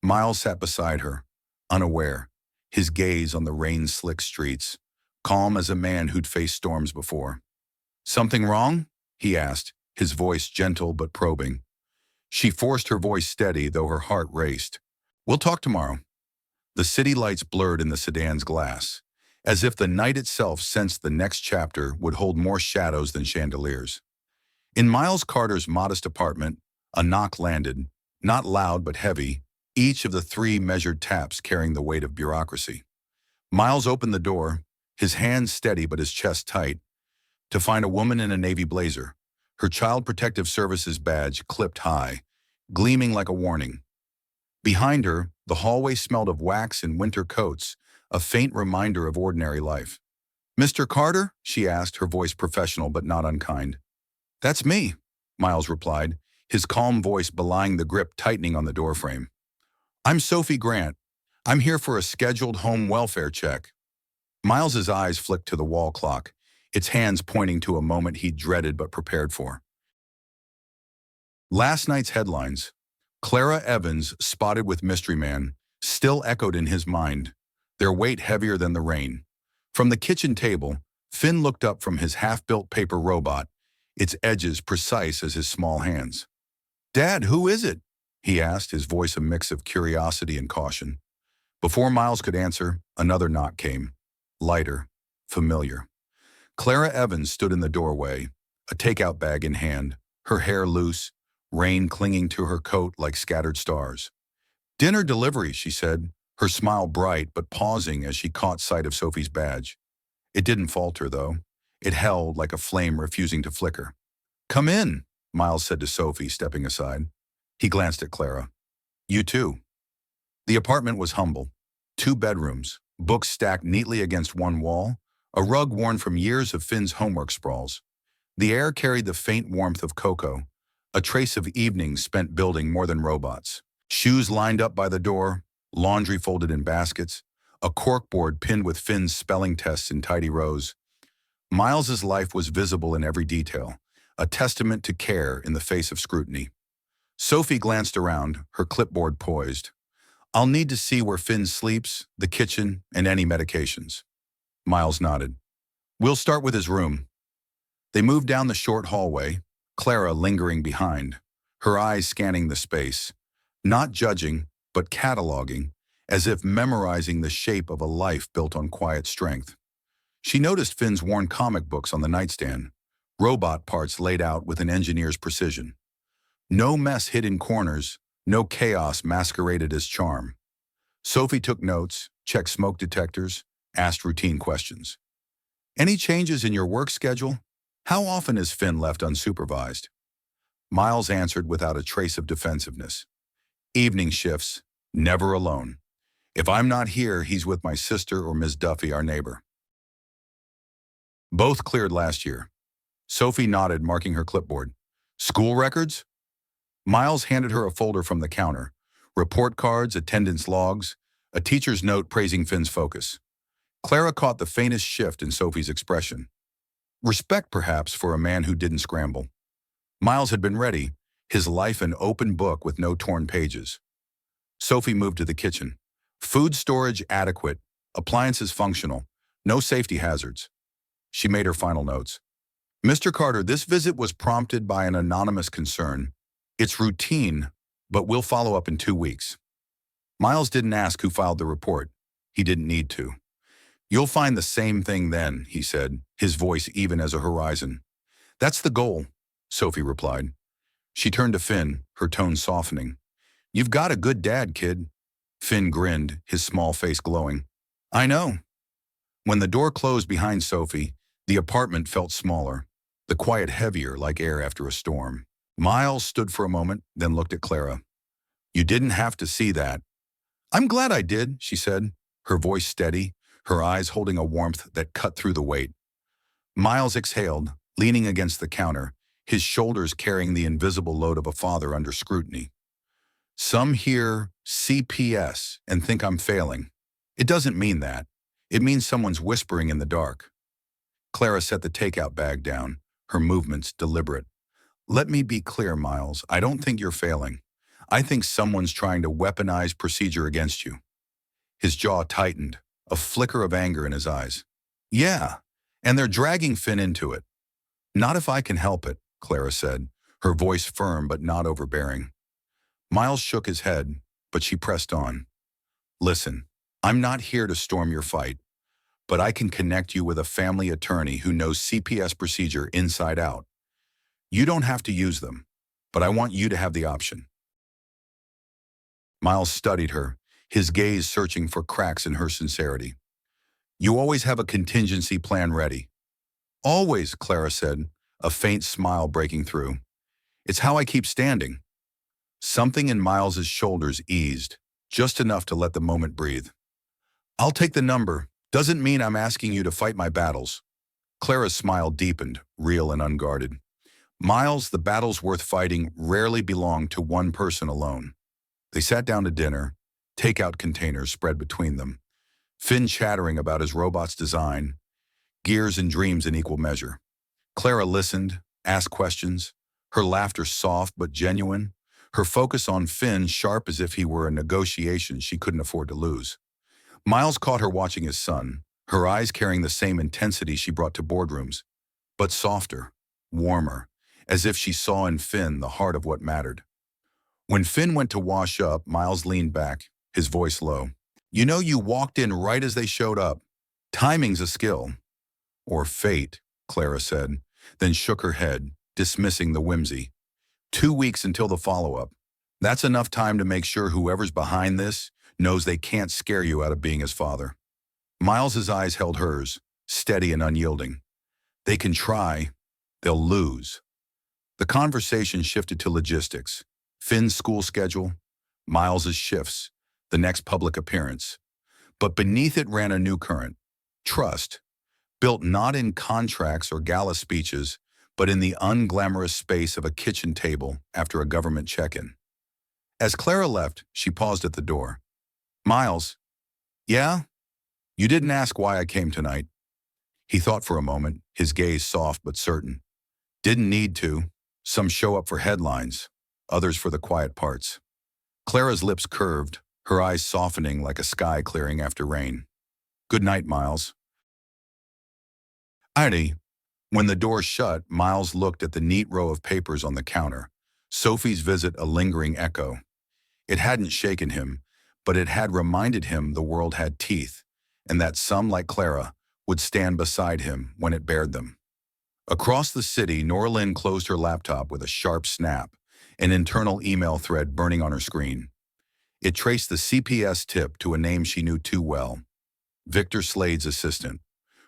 Miles sat beside her, unaware, his gaze on the rain-slick streets, calm as a man who'd faced storms before. Something wrong? He asked, his voice gentle but probing. She forced her voice steady, though her heart raced. We'll talk tomorrow. The city lights blurred in the sedan's glass, as if the night itself sensed the next chapter would hold more shadows than chandeliers. In Miles Carter's modest apartment, a knock landed, not loud but heavy, each of the three measured taps carrying the weight of bureaucracy. Miles opened the door, his hands steady but his chest tight, to find a woman in a navy blazer, her Child Protective Services badge clipped high, gleaming like a warning. Behind her, the hallway smelled of wax and winter coats, a faint reminder of ordinary life. "Mr. Carter?" she asked, her voice professional but not unkind. "That's me," Miles replied, his calm voice belying the grip tightening on the doorframe. "I'm Sophie Grant. I'm here for a scheduled home welfare check." Miles's eyes flicked to the wall clock, its hands pointing to a moment he dreaded but prepared for. Last night's headlines, Clara Evans spotted with mystery man, still echoed in his mind, their weight heavier than the rain. From the kitchen table, Finn looked up from his half-built paper robot, its edges precise as his small hands. "Dad, who is it?" he asked, his voice a mix of curiosity and caution. Before Miles could answer, another knock came, lighter, familiar. Clara Evans stood in the doorway, a takeout bag in hand, her hair loose, rain clinging to her coat like scattered stars. "Dinner delivery," she said, her smile bright but pausing as she caught sight of Sophie's badge. It didn't falter, though. It held like a flame refusing to flicker. "Come in," Miles said to Sophie, stepping aside. He glanced at Clara. "You too." The apartment was humble. 2 bedrooms, books stacked neatly against one wall, a rug worn from years of Finn's homework sprawls. The air carried the faint warmth of cocoa, a trace of evenings spent building more than robots. Shoes lined up by the door, laundry folded in baskets, a corkboard pinned with Finn's spelling tests in tidy rows. Miles's life was visible in every detail, a testament to care in the face of scrutiny. Sophie glanced around, her clipboard poised. "I'll need to see where Finn sleeps, the kitchen, and any medications." Miles nodded. "We'll start with his room." They moved down the short hallway, Clara lingering behind, her eyes scanning the space, not judging, but cataloging, as if memorizing the shape of a life built on quiet strength. She noticed Finn's worn comic books on the nightstand, robot parts laid out with an engineer's precision. No mess hid in corners, no chaos masqueraded as charm. Sophie took notes, checked smoke detectors, asked routine questions. "Any changes in your work schedule? How often is Finn left unsupervised?" Miles answered without a trace of defensiveness. "Evening shifts, never alone. If I'm not here, he's with my sister or Ms. Duffy, our neighbor." Both cleared last year. Sophie nodded, marking her clipboard. "School records?" Miles handed her a folder from the counter. Report cards, attendance logs, a teacher's note praising Finn's focus. Clara caught the faintest shift in Sophie's expression. Respect, perhaps, for a man who didn't scramble. Miles had been ready, his life an open book with no torn pages. Sophie moved to the kitchen. Food storage adequate, appliances functional, no safety hazards. She made her final notes. "Mr. Carter, this visit was prompted by an anonymous concern. It's routine, but we'll follow up in 2 weeks." Miles didn't ask who filed the report. He didn't need to. "You'll find the same thing then," he said, his voice even as a horizon. "That's the goal," Sophie replied. She turned to Finn, her tone softening. "You've got a good dad, kid." Finn grinned, his small face glowing. "I know." When the door closed behind Sophie, the apartment felt smaller, the quiet heavier like air after a storm. Miles stood for a moment, then looked at Clara. "You didn't have to see that." "I'm glad I did," she said, her voice steady, her eyes holding a warmth that cut through the weight. Miles exhaled, leaning against the counter, his shoulders carrying the invisible load of a father under scrutiny. "Some hear CPS and think I'm failing. It doesn't mean that. It means someone's whispering in the dark." Clara set the takeout bag down, her movements deliberate. "Let me be clear, Miles. I don't think you're failing. I think someone's trying to weaponize procedure against you." His jaw tightened, a flicker of anger in his eyes. "Yeah, and they're dragging Finn into it." "Not if I can help it," Clara said, her voice firm but not overbearing. Miles shook his head, but she pressed on. "Listen, I'm not here to storm your fight. but I can connect you with a family attorney who knows CPS procedure inside out. You don't have to use them, but I want you to have the option." Miles studied her, his gaze searching for cracks in her sincerity. "You always have a contingency plan ready." "Always," Clara said, a faint smile breaking through. "It's how I keep standing." Something in Miles's shoulders eased, just enough to let the moment breathe. "I'll take the number. Doesn't mean I'm asking you to fight my battles." Clara's smile deepened, real and unguarded. "Miles, the battles worth fighting rarely belong to one person alone." They sat down to dinner, takeout containers spread between them, Finn chattering about his robot's design, gears and dreams in equal measure. Clara listened, asked questions, her laughter soft but genuine, her focus on Finn sharp as if he were a negotiation she couldn't afford to lose. Miles caught her watching his son, her eyes carrying the same intensity she brought to boardrooms, but softer, warmer, as if she saw in Finn the heart of what mattered. When Finn went to wash up, Miles leaned back, his voice low. "You know, you walked in right as they showed up. Timing's a skill." "Or fate," Clara said, then shook her head, dismissing the whimsy. 2 weeks until the follow-up. That's enough time to make sure whoever's behind this knows they can't scare you out of being his father." Miles's eyes held hers, steady and unyielding. "They can try. They'll lose." The conversation shifted to logistics. Finn's school schedule, Miles's shifts, the next public appearance. But beneath it ran a new current. Trust, built not in contracts or gala speeches, but in the unglamorous space of a kitchen table after a government check-in. As Clara left, she paused at the door. "Miles." "Yeah? You didn't ask why I came tonight." He thought for a moment, his gaze soft but certain. "Didn't need to. Some show up for headlines, others for the quiet parts." Clara's lips curved, her eyes softening like a sky clearing after rain. "Good night, Miles." Irony. When the door shut, Miles looked at the neat row of papers on the counter, Sophie's visit a lingering echo. It hadn't shaken him, but it had reminded him the world had teeth, and that some, like Clara, would stand beside him when it bared them. Across the city, Norlin closed her laptop with a sharp snap, an internal email thread burning on her screen. It traced the CPS tip to a name she knew too well. Victor Slade's assistant.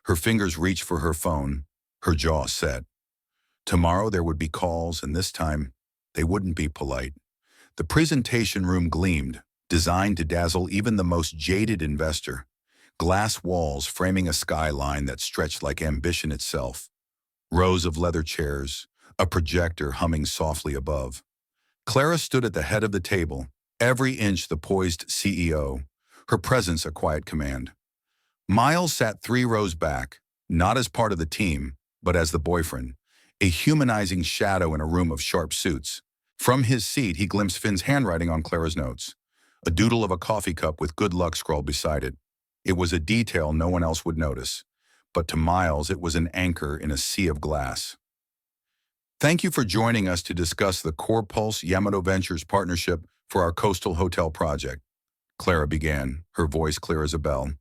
Her fingers reached for her phone, her jaw set. Tomorrow there would be calls, and this time, they wouldn't be polite. The presentation room gleamed, designed to dazzle even the most jaded investor. Glass walls framing a skyline that stretched like ambition itself. Rows of leather chairs, a projector humming softly above. Clara stood at the head of the table, every inch the poised CEO, her presence a quiet command. Miles sat 3 rows back, not as part of the team, but as the boyfriend, a humanizing shadow in a room of sharp suits. From his seat, he glimpsed Finn's handwriting on Clara's notes, a doodle of a coffee cup with good luck scrawled beside it. It was a detail no one else would notice, but to Miles it was an anchor in a sea of glass. "Thank you for joining us to discuss the Core Pulse Yamato Ventures partnership for our coastal hotel project," Clara began, her voice clear as a bell.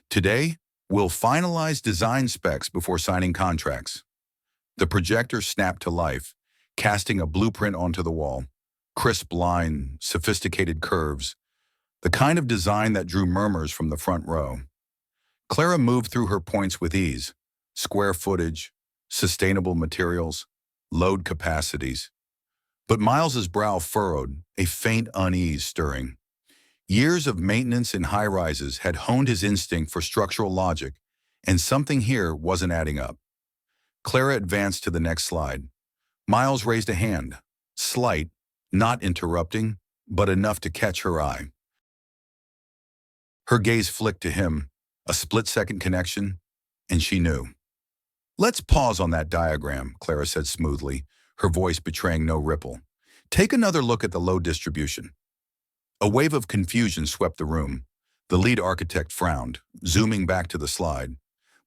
"Today, we'll finalize design specs before signing contracts." The projector snapped to life, casting a blueprint onto the wall. Crisp line, sophisticated curves, the kind of design that drew murmurs from the front row. Clara moved through her points with ease. Square footage, sustainable materials, load capacities. But Miles's brow furrowed, a faint unease stirring. Years of maintenance in high-rises had honed his instinct for structural logic, and something here wasn't adding up. Clara advanced to the next slide. Miles raised a hand, slight, not interrupting, but enough to catch her eye. Her gaze flicked to him, a split-second connection, and she knew. "Let's pause on that diagram," Clara said smoothly, her voice betraying no ripple. "Take another look at the load distribution." A wave of confusion swept the room. The lead architect frowned, zooming back to the slide.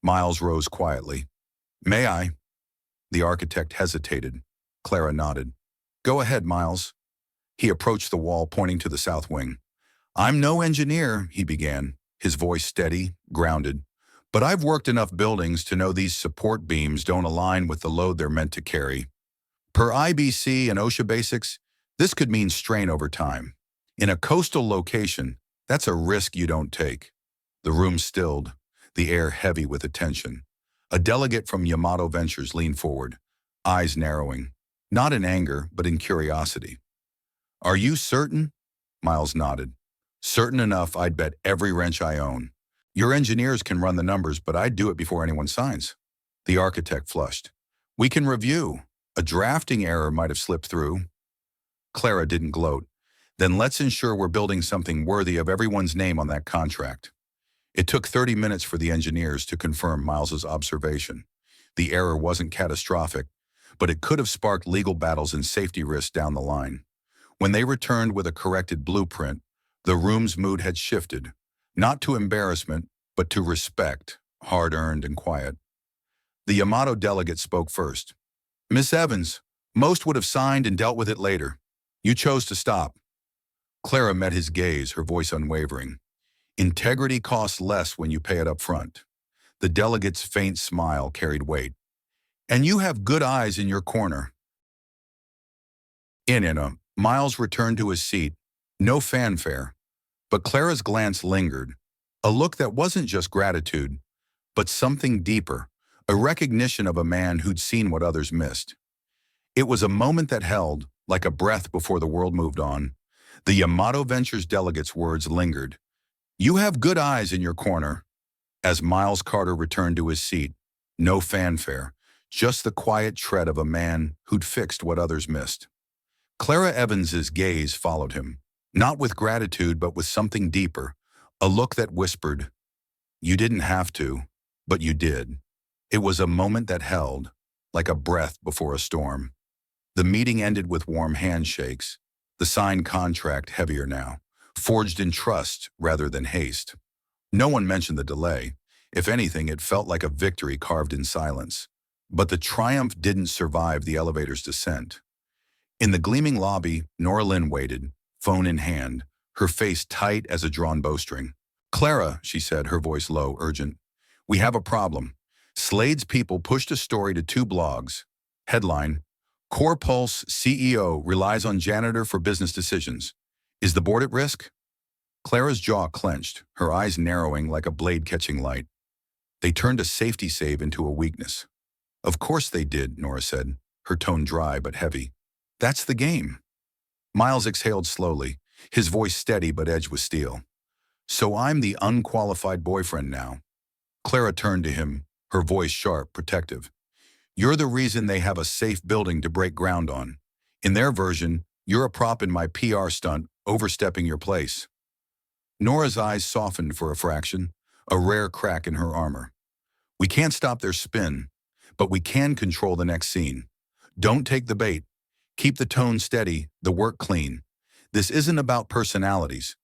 Miles rose quietly. "May I?" The architect hesitated. Clara nodded. "Go ahead, Miles." He approached the wall, pointing to the south wing. "I'm no engineer," he began, his voice steady, grounded, But I've worked enough buildings to know these support beams don't align with the load they're meant to carry. Per IBC and OSHA basics, this could mean strain over time. In a coastal location, that's a risk you don't take. The room stilled, the air heavy with attention. A delegate from Yamato Ventures leaned forward, eyes narrowing, not in anger, but in curiosity. Are you certain? Miles nodded. Certain enough I'd bet every wrench I own. Your engineers can run the numbers, but I'd do it before anyone signs. The architect flushed. We can review. A drafting error might have slipped through. Clara didn't gloat. Then let's ensure we're building something worthy of everyone's name on that contract. It took 30 minutes for the engineers to confirm Miles's observation. The error wasn't catastrophic, but it could have sparked legal battles and safety risks down the line. When they returned with a corrected blueprint, the room's mood had shifted, not to embarrassment, but to respect, hard-earned and quiet. The Yamato delegate spoke first. Miss Evans, most would have signed and dealt with it later. You chose to stop. Clara met his gaze, her voice unwavering. Integrity costs less when you pay it up front. The delegate's faint smile carried weight. And you have good eyes in your corner. Miles returned to his seat. No fanfare. But Clara's glance lingered. A look that wasn't just gratitude, but something deeper. A recognition of a man who'd seen what others missed. It was a moment that held, like a breath before the world moved on. The Yamato Ventures delegate's words lingered. You have good eyes in your corner. As Miles Carter returned to his seat, no fanfare, just the quiet tread of a man who'd fixed what others missed. Clara Evans's gaze followed him, not with gratitude but with something deeper, a look that whispered, you didn't have to, but you did. It was a moment that held, like a breath before a storm. The meeting ended with warm handshakes, the signed contract heavier now, forged in trust rather than haste. No one mentioned the delay. If anything, it felt like a victory carved in silence. But the triumph didn't survive the elevator's descent. In the gleaming lobby, Nora Lynn waited, phone in hand, her face tight as a drawn bowstring. Clara, she said, her voice low, urgent. We have a problem. Slade's people pushed a story to 2 blogs. Headline, Core Pulse CEO relies on Janitor for business decisions. Is the board at risk? Clara's jaw clenched, her eyes narrowing like a blade catching light. They turned a safety save into a weakness. Of course they did, Nora said, her tone dry but heavy. That's the game. Miles exhaled slowly, his voice steady but edged with steel. So I'm the unqualified boyfriend now. Clara turned to him, her voice sharp, protective. You're the reason they have a safe building to break ground on. In their version, you're a prop in my PR stunt, overstepping your place. Nora's eyes softened for a fraction, a rare crack in her armor. We can't stop their spin, but we can control the next scene. Don't take the bait. Keep the tone steady, the work clean. This isn't about personalities.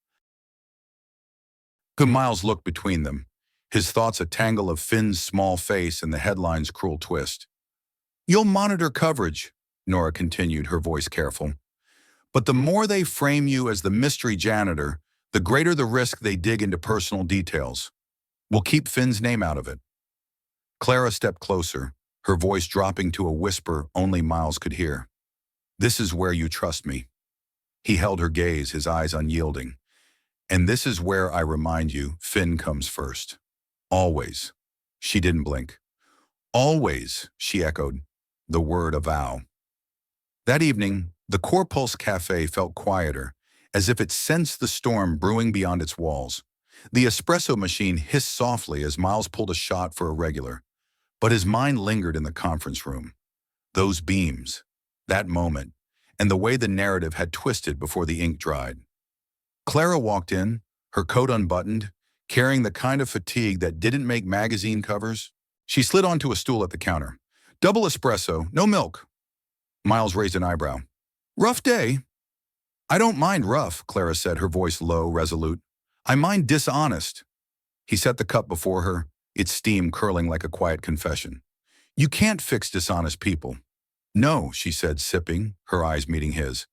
Miles looked between them, his thoughts a tangle of Finn's small face and the headline's cruel twist. You'll monitor coverage, Nora continued, her voice careful. But the more they frame you as the mystery janitor, the greater the risk they dig into personal details. We'll keep Finn's name out of it. Clara stepped closer, her voice dropping to a whisper only Miles could hear. This is where you trust me. He held her gaze, his eyes unyielding. And this is where I remind you, Finn comes first. Always. She didn't blink. Always, she echoed, the word a vow. That evening, the Core Pulse Café felt quieter, as if it sensed the storm brewing beyond its walls. The espresso machine hissed softly as Miles pulled a shot for a regular, but his mind lingered in the conference room. Those beams, that moment, and the way the narrative had twisted before the ink dried. Clara walked in, her coat unbuttoned, carrying the kind of fatigue that didn't make magazine covers. She slid onto a stool at the counter. Double espresso, no milk. Miles raised an eyebrow. Rough day. I don't mind rough, Clara said, her voice low, resolute. I mind dishonest. He set the cup before her, its steam curling like a quiet confession. You can't fix dishonest people. No, she said, sipping, her eyes meeting his.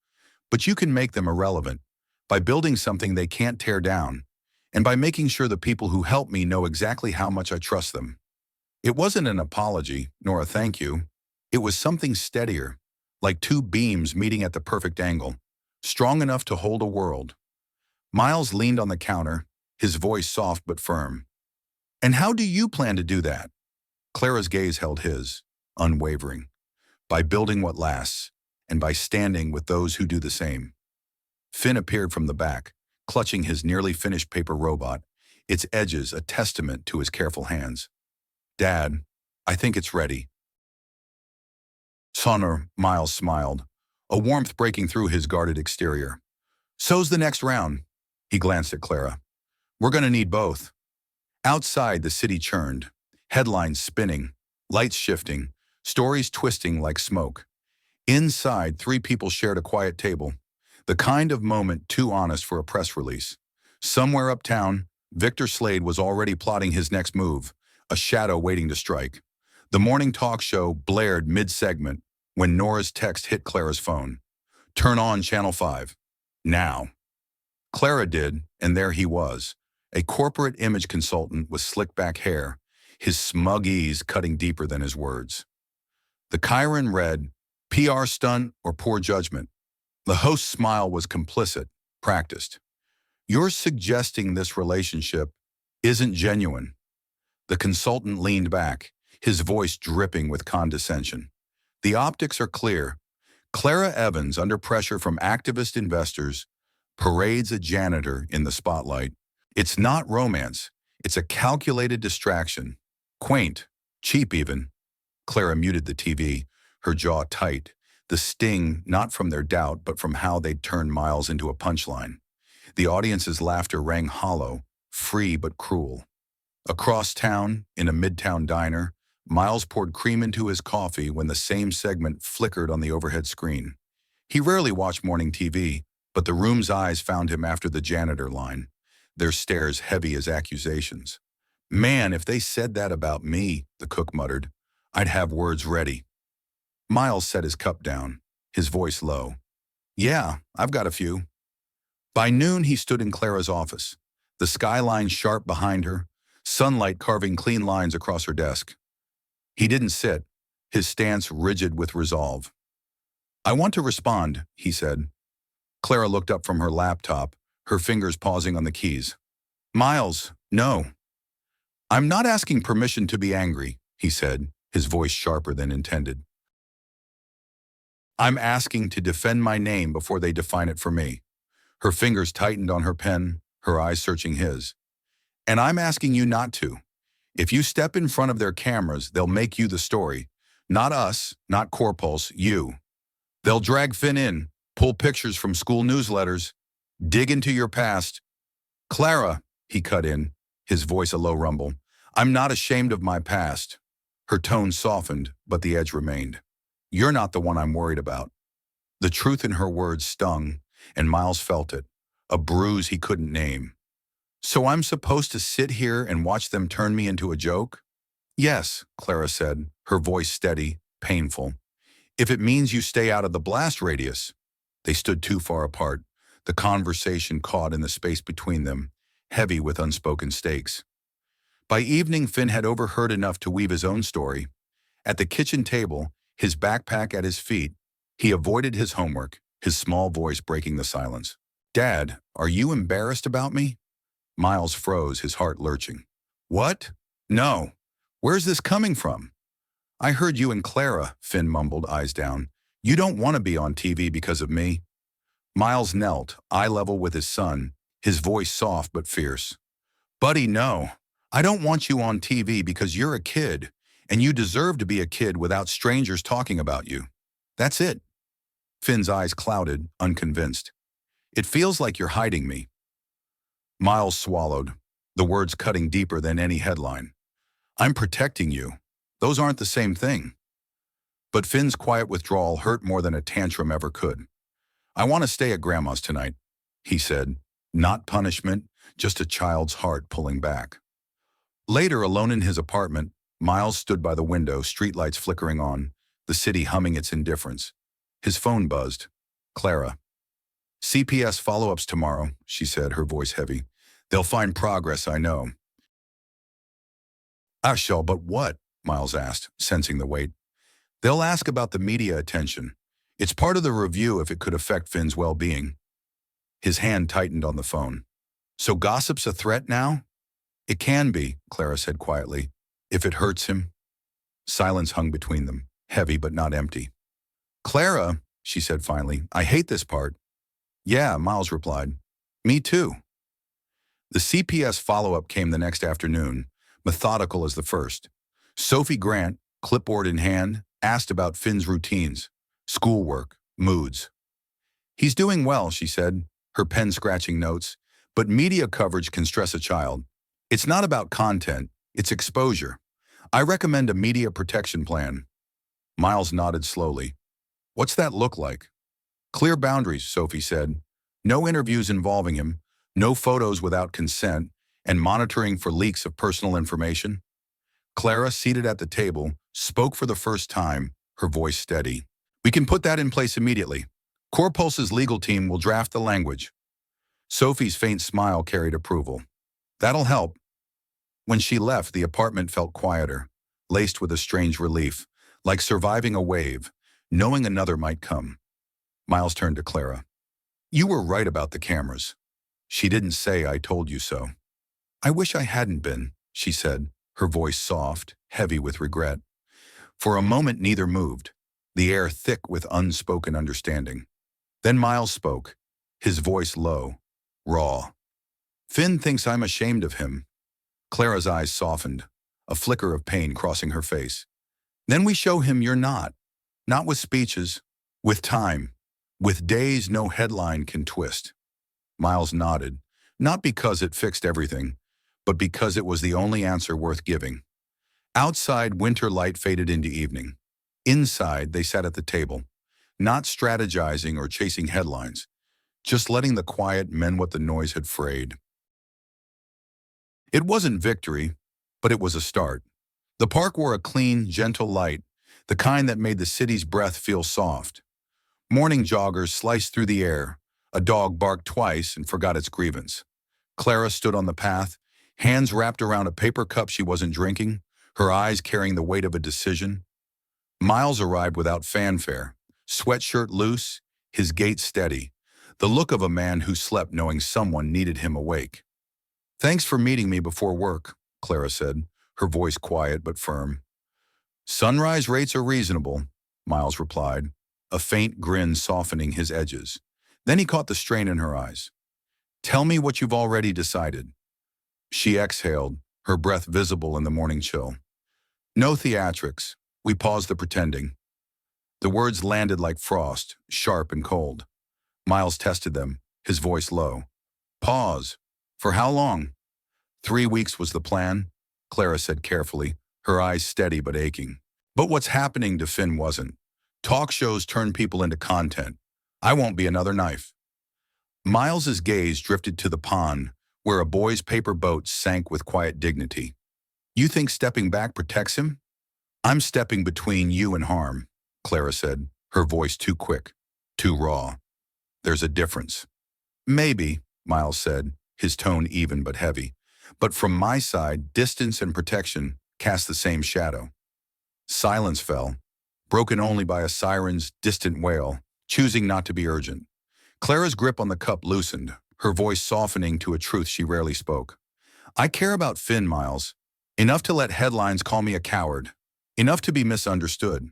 But you can make them irrelevant, by building something they can't tear down. and by making sure the people who help me know exactly how much I trust them. It wasn't an apology, nor a thank you. It was something steadier, like two beams meeting at the perfect angle, strong enough to hold a world. Miles leaned on the counter, his voice soft but firm. And how do you plan to do that? Clara's gaze held his, unwavering. By building what lasts, and by standing with those who do the same. Finn appeared from the back, clutching his nearly finished paper robot, its edges a testament to his careful hands. Dad, I think it's ready. Sonor, Miles smiled, a warmth breaking through his guarded exterior. So's the next round. He glanced at Clara. We're going to need both. Outside, the city churned, headlines spinning, lights shifting, stories twisting like smoke. Inside, three people shared a quiet table, the kind of moment too honest for a press release. Somewhere uptown, Victor Slade was already plotting his next move, a shadow waiting to strike. The morning talk show blared mid-segment when Nora's text hit Clara's phone. Turn on Channel 5. Now. Clara did, and there he was, a corporate image consultant with slick-back hair, his smug ease cutting deeper than his words. The Chiron read, PR stunt or poor judgment. The host's smile was complicit, practiced. You're suggesting this relationship isn't genuine. The consultant leaned back, his voice dripping with condescension. The optics are clear. Clara Evans, under pressure from activist investors, parades a janitor in the spotlight. It's not romance. It's a calculated distraction. Quaint, cheap even. Clara muted the TV, her jaw tight, the sting not from their doubt but from how they'd turned Miles into a punchline. The audience's laughter rang hollow, free but cruel. Across town, in a midtown diner, Miles poured cream into his coffee when the same segment flickered on the overhead screen. He rarely watched morning TV, but the room's eyes found him after the janitor line, their stares heavy as accusations. Man, if they said that about me, the cook muttered, I'd have words ready. Miles set his cup down, his voice low. Yeah, I've got a few. By noon, he stood in Clara's office, the skyline sharp behind her, sunlight carving clean lines across her desk. He didn't sit, his stance rigid with resolve. I want to respond, he said. Clara looked up from her laptop, her fingers pausing on the keys. Miles, no. I'm not asking permission to be angry, he said, his voice sharper than intended. I'm asking to defend my name before they define it for me. Her fingers tightened on her pen, her eyes searching his. And I'm asking you not to. If you step in front of their cameras, they'll make you the story. Not us, not Corpulse, you. They'll drag Finn in, pull pictures from school newsletters, dig into your past. Clara, he cut in, his voice a low rumble. I'm not ashamed of my past. Her tone softened, but the edge remained. You're not the one I'm worried about. The truth in her words stung, and Miles felt it, a bruise he couldn't name. So I'm supposed to sit here and watch them turn me into a joke? Yes, Clara said, her voice steady, painful. If it means you stay out of the blast radius. They stood too far apart, the conversation caught in the space between them, heavy with unspoken stakes. By evening, Finn had overheard enough to weave his own story. At the kitchen table, his backpack at his feet, he avoided his homework, his small voice breaking the silence. Dad, are you embarrassed about me? Miles froze, his heart lurching. What? No. Where's this coming from? I heard you and Clara, Finn mumbled, eyes down. You don't want to be on TV because of me. Miles knelt, eye level with his son, his voice soft but fierce. Buddy, no. I don't want you on TV because you're a kid, and you deserve to be a kid without strangers talking about you. That's it. Finn's eyes clouded, unconvinced. It feels like you're hiding me. Miles swallowed, the words cutting deeper than any headline. I'm protecting you. Those aren't the same thing. But Finn's quiet withdrawal hurt more than a tantrum ever could. I want to stay at Grandma's tonight, he said. Not punishment, just a child's heart pulling back. Later, alone in his apartment, Miles stood by the window, streetlights flickering on, the city humming its indifference. His phone buzzed. Clara. CPS follow-ups tomorrow, she said, her voice heavy. They'll find progress, I know. I shall, but what? Miles asked, sensing the weight. They'll ask about the media attention. It's part of the review if it could affect Finn's well-being. His hand tightened on the phone. So gossip's a threat now? It can be, Clara said quietly, if it hurts him. Silence hung between them, heavy but not empty. Clara, she said finally, I hate this part. Yeah, Miles replied. Me too. The CPS follow-up came the next afternoon, methodical as the first. Sophie Grant, clipboard in hand, asked about Finn's routines, schoolwork, moods. He's doing well, she said, her pen scratching notes, but media coverage can stress a child. It's not about content, it's exposure. I recommend a media protection plan. Miles nodded slowly. What's that look like? Clear boundaries, Sophie said. No interviews involving him, no photos without consent, and monitoring for leaks of personal information. Clara, seated at the table, spoke for the first time, her voice steady. We can put that in place immediately. Corpulse's legal team will draft the language. Sophie's faint smile carried approval. That'll help. When she left, the apartment felt quieter, laced with a strange relief, like surviving a wave, knowing another might come. Miles turned to Clara. You were right about the cameras. She didn't say I told you so. I wish I hadn't been, she said, her voice soft, heavy with regret. For a moment neither moved, the air thick with unspoken understanding. Then Miles spoke, his voice low, raw. Finn thinks I'm ashamed of him. Clara's eyes softened, a flicker of pain crossing her face. Then we show him you're not. Not with speeches, with time, with days no headline can twist. Miles nodded, not because it fixed everything, but because it was the only answer worth giving. Outside, winter light faded into evening. Inside, they sat at the table, not strategizing or chasing headlines, just letting the quiet mend what the noise had frayed. It wasn't victory, but it was a start. The park wore a clean, gentle light, the kind that made the city's breath feel soft. Morning joggers sliced through the air. A dog barked twice and forgot its grievance. Clara stood on the path, hands wrapped around a paper cup she wasn't drinking, her eyes carrying the weight of a decision. Miles arrived without fanfare, sweatshirt loose, his gait steady, the look of a man who slept knowing someone needed him awake. Thanks for meeting me before work, Clara said, her voice quiet but firm. Sunrise rates are reasonable, Miles replied, a faint grin softening his edges. Then he caught the strain in her eyes. Tell me what you've already decided. She exhaled, her breath visible in the morning chill. No theatrics. We paused the pretending. The words landed like frost, sharp and cold. Miles tested them, his voice low. Pause. For how long? 3 weeks was the plan, Clara said carefully, her eyes steady but aching. But what's happening to Finn wasn't. Talk shows turn people into content. I won't be another knife. Miles's gaze drifted to the pond, where a boy's paper boat sank with quiet dignity. You think stepping back protects him? I'm stepping between you and harm, Clara said, her voice too quick, too raw. There's a difference. Maybe, Miles said, his tone even but heavy. But from my side, distance and protection cast the same shadow. Silence fell, broken only by a siren's distant wail, choosing not to be urgent. Clara's grip on the cup loosened, her voice softening to a truth she rarely spoke. I care about Finn, Miles. Enough to let headlines call me a coward. Enough to be misunderstood.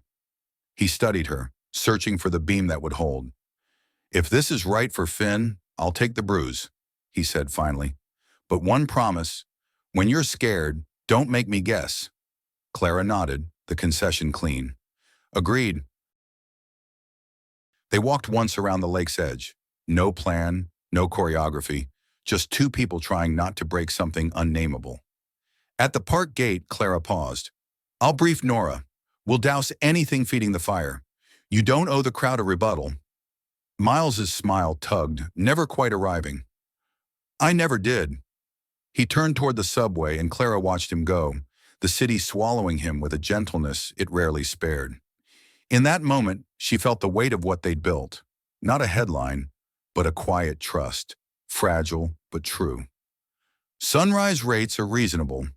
He studied her, searching for the beam that would hold. If this is right for Finn, I'll take the bruise, he said finally. But one promise, when you're scared, don't make me guess. Clara nodded, the concession clean. Agreed. They walked once around the lake's edge. No plan, no choreography, just two people trying not to break something unnameable. At the park gate, Clara paused. I'll brief Nora. We'll douse anything feeding the fire. You don't owe the crowd a rebuttal. Miles's smile tugged, never quite arriving. I never did. He turned toward the subway and Clara watched him go, the city swallowing him with a gentleness it rarely spared. In that moment, she felt the weight of what they'd built. Not a headline, but a quiet trust, fragile but true. Sunrise rates are reasonable,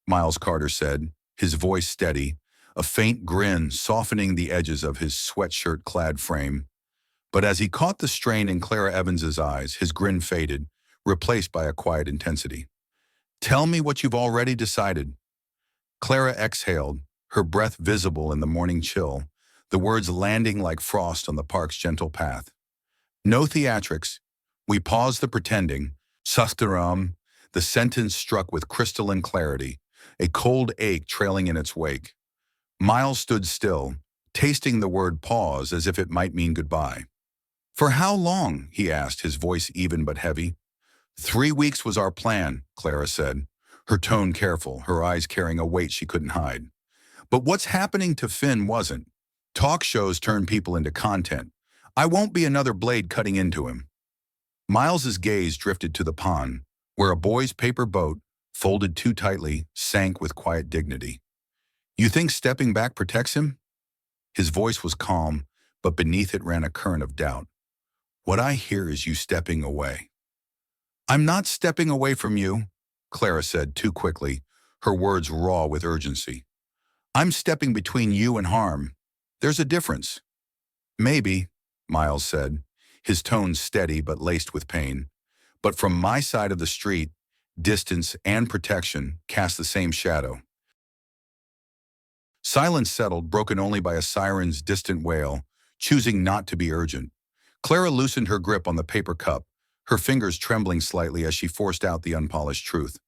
Miles Carter said, his voice steady, a faint grin softening the edges of his sweatshirt-clad frame. But as he caught the strain in Clara Evans's eyes, his grin faded, replaced by a quiet intensity. Tell me what you've already decided. Clara exhaled, her breath visible in the morning chill, the words landing like frost on the park's gentle path. No theatrics. We pause the pretending. Sustaram. The sentence struck with crystalline clarity, a cold ache trailing in its wake. Miles stood still, tasting the word pause as if it might mean goodbye. For how long? He asked, his voice even but heavy. 3 weeks was our plan, Clara said, her tone careful, her eyes carrying a weight she couldn't hide. But what's happening to Finn wasn't. Talk shows turn people into content. I won't be another blade cutting into him. Miles's gaze drifted to the pond, where a boy's paper boat, folded too tightly, sank with quiet dignity. You think stepping back protects him? His voice was calm, but beneath it ran a current of doubt. What I hear is you stepping away. I'm not stepping away from you, Clara said too quickly, her words raw with urgency. I'm stepping between you and harm. There's a difference. Maybe, Miles said, his tone steady but laced with pain. But from my side of the street, distance and protection cast the same shadow. Silence settled, broken only by a siren's distant wail, choosing not to be urgent. Clara loosened her grip on the paper cup, her fingers trembling slightly as she forced out the unpolished truth.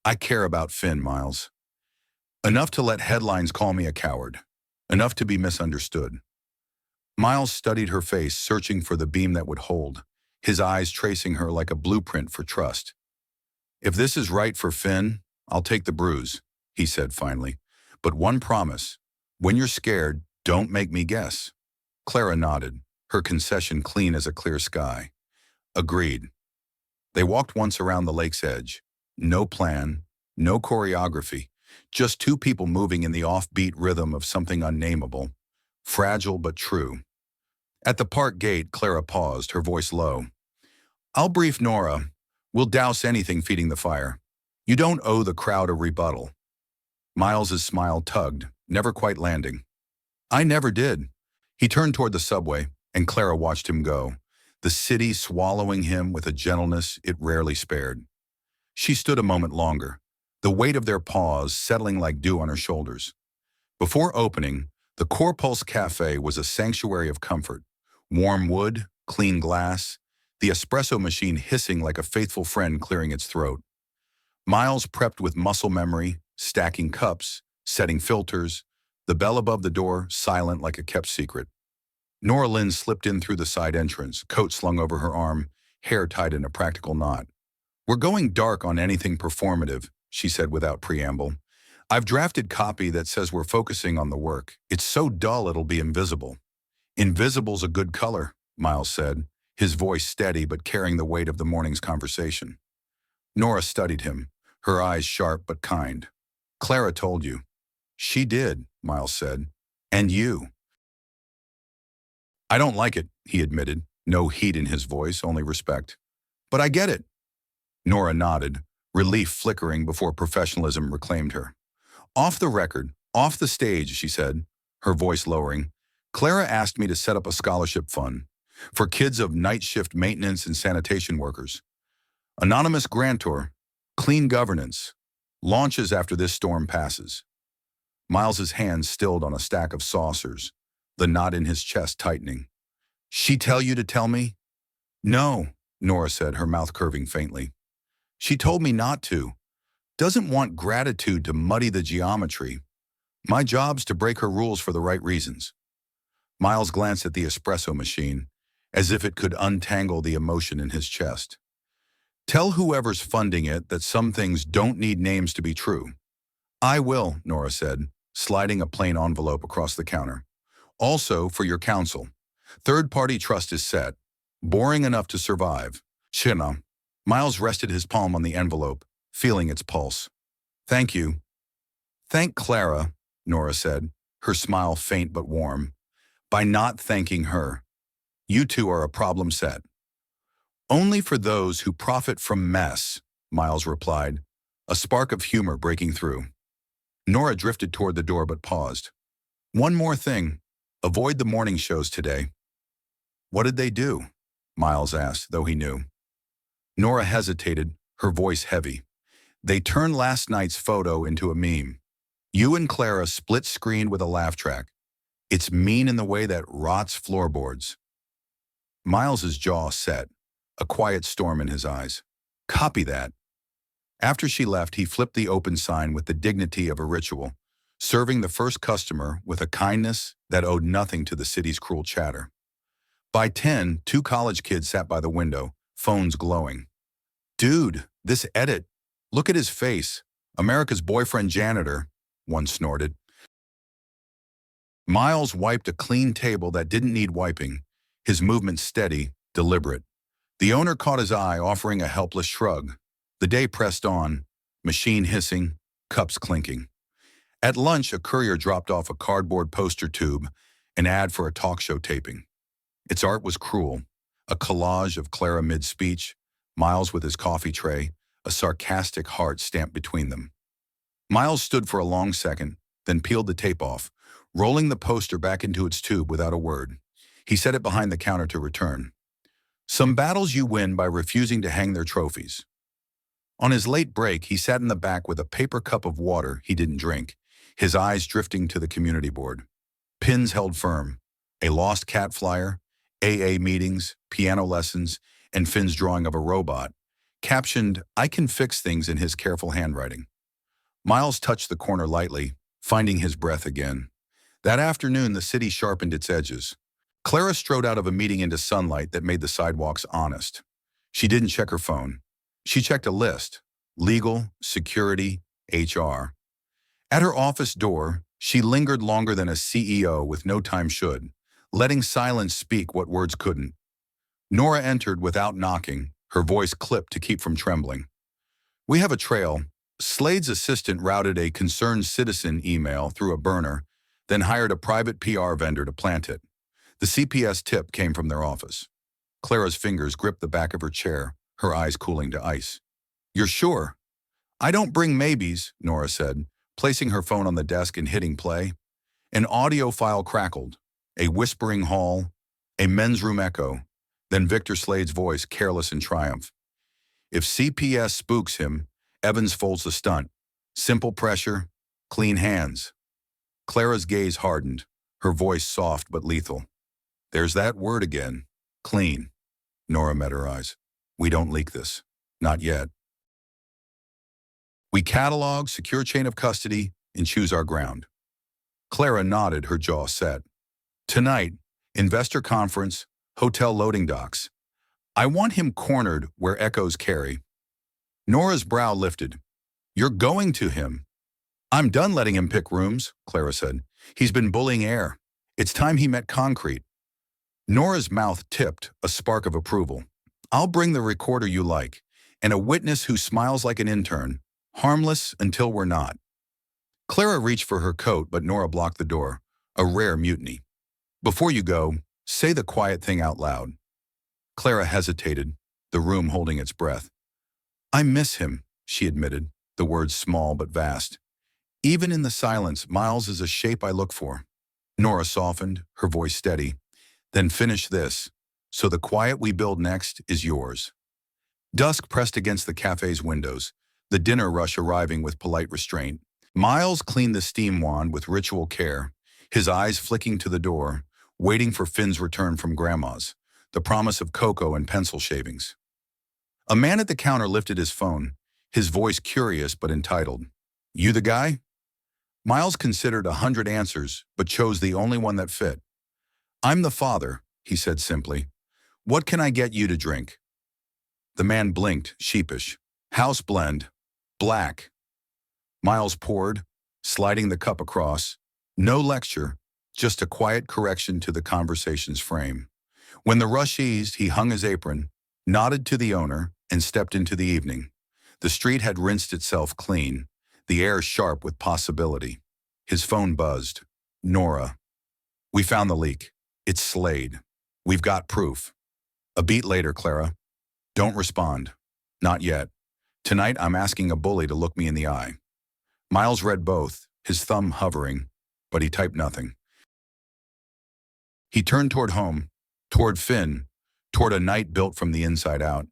I care about Finn, Miles. Enough to let headlines call me a coward. Enough to be misunderstood. Miles studied her face, searching for the beam that would hold, his eyes tracing her like a blueprint for trust. If this is right for Finn, I'll take the bruise, he said finally. But one promise. When you're scared, don't make me guess. Clara nodded, her concession clean as a clear sky. Agreed. They walked once around the lake's edge. No plan, no choreography, just two people moving in the offbeat rhythm of something unnameable, fragile but true. At the park gate, Clara paused, her voice low. I'll brief Nora. We'll douse anything feeding the fire. You don't owe the crowd a rebuttal. Miles's smile tugged, never quite landing. I never did. He turned toward the subway, and Clara watched him go, the city swallowing him with a gentleness it rarely spared. She stood a moment longer, the weight of their pause settling like dew on her shoulders. Before opening, the Corpulse Café was a sanctuary of comfort. Warm wood, clean glass, the espresso machine hissing like a faithful friend clearing its throat. Miles prepped with muscle memory, stacking cups, setting filters, the bell above the door silent like a kept secret. Nora Lynn slipped in through the side entrance, coat slung over her arm, hair tied in a practical knot. We're going dark on anything performative, she said without preamble. I've drafted copy that says we're focusing on the work. It's so dull it'll be invisible. Invisible's a good color, Miles said, his voice steady but carrying the weight of the morning's conversation. Nora studied him, her eyes sharp but kind. Clara told you. She did, Miles said. And you. I don't like it, he admitted, no heat in his voice, only respect. But I get it. Nora nodded, relief flickering before professionalism reclaimed her. Off the record, off the stage, she said, her voice lowering. Clara asked me to set up a scholarship fund for kids of night shift maintenance and sanitation workers. Anonymous grantor, clean governance, launches after this storm passes. Miles's hands stilled on a stack of saucers, the knot in his chest tightening. She tell you to tell me? No, Nora said, her mouth curving faintly. She told me not to. Doesn't want gratitude to muddy the geometry. My job's to break her rules for the right reasons. Miles glanced at the espresso machine, as if it could untangle the emotion in his chest. Tell whoever's funding it that some things don't need names to be true. I will, Nora said, sliding a plain envelope across the counter. Also, for your counsel. Third-party trust is set. Boring enough to survive. Shina. Miles rested his palm on the envelope, feeling its pulse. Thank you. Thank Clara, Nora said, her smile faint but warm. By not thanking her. You two are a problem set. Only for those who profit from mess, Miles replied, a spark of humor breaking through. Nora drifted toward the door but paused. One more thing. Avoid the morning shows today. What did they do? Miles asked, though he knew. Nora hesitated, her voice heavy. They turned last night's photo into a meme. You and Clara split screen with a laugh track. It's mean in the way that rots floorboards. Miles's jaw set, a quiet storm in his eyes. Copy that. After she left, he flipped the open sign with the dignity of a ritual, serving the first customer with a kindness that owed nothing to the city's cruel chatter. By 10, two college kids sat by the window, phones glowing. Dude, this edit. Look at his face. America's boyfriend janitor, one snorted. Miles wiped a clean table that didn't need wiping, his movements steady, deliberate. The owner caught his eye, offering a helpless shrug. The day pressed on, machine hissing, cups clinking. At lunch, a courier dropped off a cardboard poster tube, an ad for a talk show taping. Its art was cruel, a collage of Clara mid-speech, Miles with his coffee tray, a sarcastic heart stamped between them. Miles stood for a long second, then peeled the tape off, rolling the poster back into its tube without a word. He set it behind the counter to return. Some battles you win by refusing to hang their trophies. On his late break, he sat in the back with a paper cup of water he didn't drink, his eyes drifting to the community board. Pins held firm, a lost cat flyer, AA meetings, piano lessons, and Finn's drawing of a robot, captioned, I can fix things in his careful handwriting. Miles touched the corner lightly, finding his breath again. That afternoon, the city sharpened its edges. Clara strode out of a meeting into sunlight that made the sidewalks honest. She didn't check her phone. She checked a list: legal, security, HR. At her office door, she lingered longer than a CEO with no time should, letting silence speak what words couldn't. Nora entered without knocking, her voice clipped to keep from trembling. We have a trail. Slade's assistant routed a concerned citizen email through a burner, then hired a private PR vendor to plant it. The CPS tip came from their office. Clara's fingers gripped the back of her chair, her eyes cooling to ice. You're sure? I don't bring maybes, Nora said, placing her phone on the desk and hitting play. An audio file crackled, a whispering hall, a men's room echo, then Victor Slade's voice, careless in triumph. If CPS spooks him, Evans folds the stunt. Simple pressure, clean hands. Clara's gaze hardened, her voice soft but lethal. There's that word again. Clean. Nora met her eyes. We don't leak this. Not yet. We catalog, secure chain of custody, and choose our ground. Clara nodded, her jaw set. Tonight, investor conference, hotel loading docks. I want him cornered where echoes carry. Nora's brow lifted. You're going to him. I'm done letting him pick rooms, Clara said. He's been bullying air. It's time he met concrete. Nora's mouth tipped, a spark of approval. I'll bring the recorder you like, and a witness who smiles like an intern, harmless until we're not. Clara reached for her coat, but Nora blocked the door, a rare mutiny. Before you go, say the quiet thing out loud. Clara hesitated, the room holding its breath. I miss him, she admitted, the words small but vast. Even in the silence, Miles is a shape I look for. Nora softened, her voice steady. Then finish this, so the quiet we build next is yours. Dusk pressed against the cafe's windows, the dinner rush arriving with polite restraint. Miles cleaned the steam wand with ritual care, his eyes flicking to the door, waiting for Finn's return from Grandma's, the promise of cocoa and pencil shavings. A man at the counter lifted his phone, his voice curious but entitled. You the guy? Miles considered 100 answers, but chose the only one that fit. I'm the father, he said simply. What can I get you to drink? The man blinked, sheepish. House blend. Black. Miles poured, sliding the cup across. No lecture, just a quiet correction to the conversation's frame. When the rush eased, he hung his apron, nodded to the owner, and stepped into the evening. The street had rinsed itself clean, the air sharp with possibility. His phone buzzed. Nora. We found the leak. It's Slade. We've got proof. A beat later, Clara. Don't respond. Not yet. Tonight, I'm asking a bully to look me in the eye. Miles read both, his thumb hovering, but he typed nothing. He turned toward home, toward Finn, toward a night built from the inside out,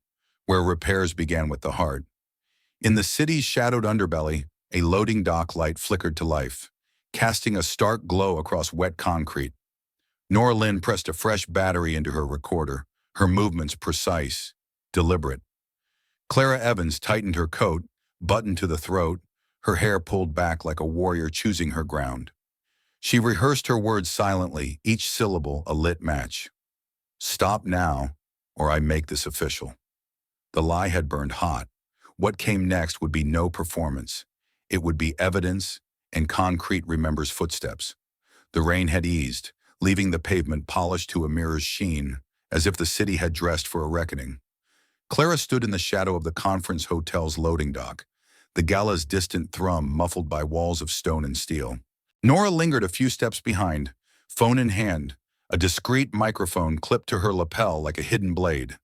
where repairs began with the heart. In the city's shadowed underbelly, a loading dock light flickered to life, casting a stark glow across wet concrete. Nora Lynn pressed a fresh battery into her recorder, her movements precise, deliberate. Clara Evans tightened her coat, buttoned to the throat, her hair pulled back like a warrior choosing her ground. She rehearsed her words silently, each syllable a lit match. Stop now, or I make this official. The lie had burned hot. What came next would be no performance. It would be evidence, and concrete remembers footsteps. The rain had eased, leaving the pavement polished to a mirror's sheen, as if the city had dressed for a reckoning. Clara stood in the shadow of the conference hotel's loading dock, the gala's distant thrum muffled by walls of stone and steel. Nora lingered a few steps behind, phone in hand, a discreet microphone clipped to her lapel like a hidden blade.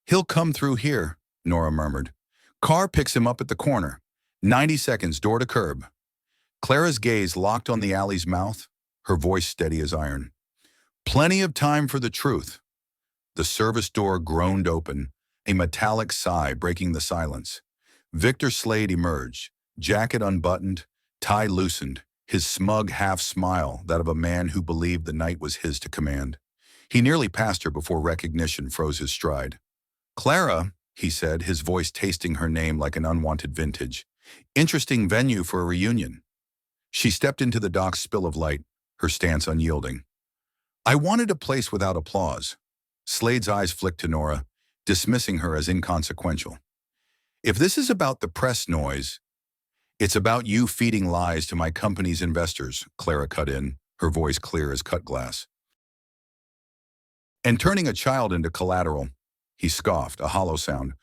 "He'll come through here," Nora murmured. "Car picks him up at the corner. 90 seconds, door to curb." Clara's gaze locked on the alley's mouth, her voice steady as iron. "Plenty of time for the truth." The service door groaned open, a metallic sigh breaking the silence. Victor Slade emerged, jacket unbuttoned, tie loosened, his smug half-smile that of a man who believed the night was his to command. He nearly passed her before recognition froze his stride. "Clara," he said, his voice tasting her name like an unwanted vintage. "Interesting venue for a reunion." She stepped into the dock's spill of light, her stance unyielding. "I wanted a place without applause." Slade's eyes flicked to Nora, dismissing her as inconsequential. "If this is about the press noise, it's about you feeding lies to my company's investors," Clara cut in, her voice clear as cut glass. "And turning a child into collateral," he scoffed, a hollow sound.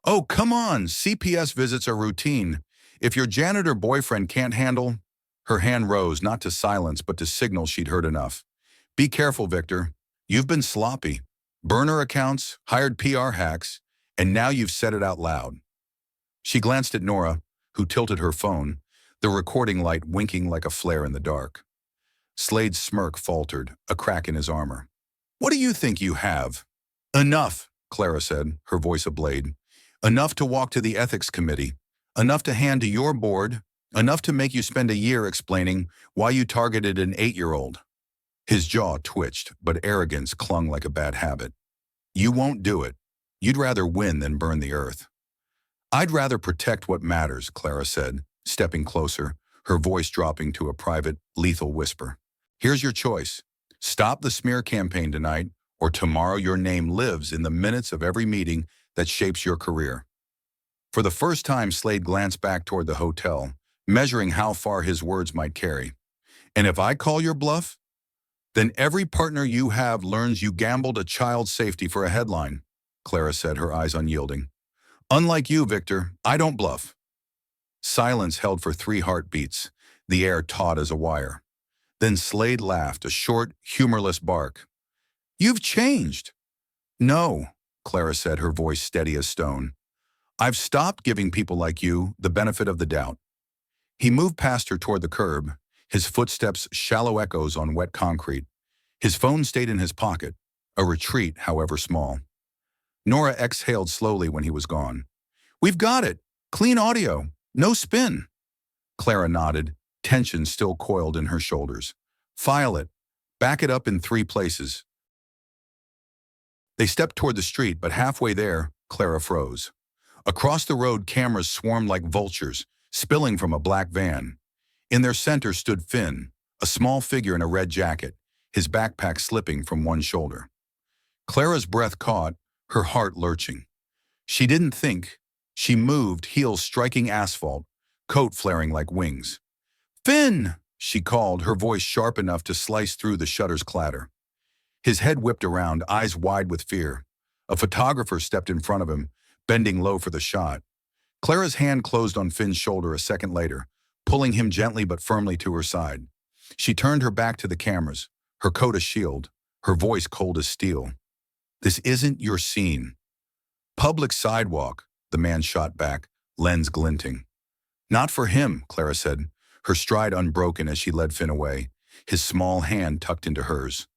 "Oh, come on, CPS visits are routine. If your janitor boyfriend can't handle—" Her hand rose, not to silence, but to signal she'd heard enough. "Be careful, Victor. You've been sloppy. Burner accounts, hired PR hacks, and now you've said it out loud." She glanced at Nora, who tilted her phone, the recording light winking like a flare in the dark. Slade's smirk faltered, a crack in his armor. "What do you think you have?" "Enough," Clara said, her voice ablade. "Enough to walk to the ethics committee. Enough to hand to your board. Enough to make you spend a year explaining why you targeted an 8-year-old. His jaw twitched, but arrogance clung like a bad habit. "You won't do it. You'd rather win than burn the earth." "I'd rather protect what matters," Clara said, stepping closer, her voice dropping to a private, lethal whisper. "Here's your choice. Stop the smear campaign tonight, or tomorrow your name lives in the minutes of every meeting that shapes your career." For the first time, Slade glanced back toward the hotel, measuring how far his words might carry. "And if I call your bluff, then every partner you have learns you gambled a child's safety for a headline," Clara said, her eyes unyielding. "Unlike you, Victor, I don't bluff." Silence held for 3 heartbeats, the air taut as a wire. Then Slade laughed, a short, humorless bark. "You've changed." "No," Clara said, her voice steady as stone. "I've stopped giving people like you the benefit of the doubt." He moved past her toward the curb, his footsteps shallow echoes on wet concrete. His phone stayed in his pocket, a retreat, however small. Nora exhaled slowly when he was gone. "We've got it. Clean audio. No spin." Clara nodded, tension still coiled in her shoulders. "File it. Back it up in 3 places." They stepped toward the street, but halfway there, Clara froze. Across the road, cameras swarmed like vultures, spilling from a black van. In their center stood Finn, a small figure in a red jacket, his backpack slipping from one shoulder. Clara's breath caught, her heart lurching. She didn't think. She moved, heels striking asphalt, coat flaring like wings. "Finn!" she called, her voice sharp enough to slice through the shutter's clatter. His head whipped around, eyes wide with fear. A photographer stepped in front of him, bending low for the shot. Clara's hand closed on Finn's shoulder a second later, pulling him gently but firmly to her side. She turned her back to the cameras, her coat a shield, her voice cold as steel. "This isn't your scene. Public sidewalk, the man shot back, lens glinting. Not for him, Clara said, her stride unbroken as she led Finn away, his small hand tucked into hers.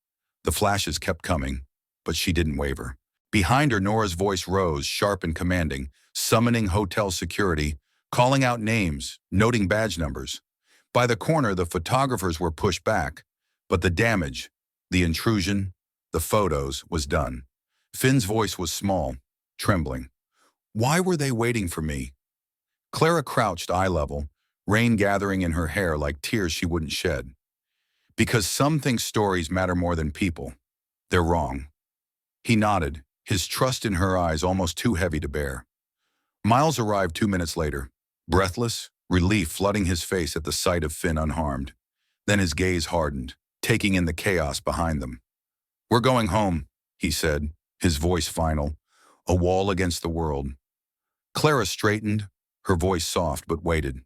The flashes kept coming, but she didn't waver. Behind her, Nora's voice rose, sharp and commanding, summoning hotel security, calling out names, noting badge numbers. By the corner, the photographers were pushed back, but the damage, the intrusion, the photos was done. Finn's voice was small, trembling. Why were they waiting for me? Clara crouched eye level, rain gathering in her hair like tears she wouldn't shed. Because some think stories matter more than people. They're wrong. He nodded, his trust in her eyes almost too heavy to bear. Miles arrived 2 minutes later, breathless, relief flooding his face at the sight of Finn unharmed. Then his gaze hardened, taking in the chaos behind them. "We're going home," he said, his voice final, a wall against the world. Clara straightened, her voice soft but weighted.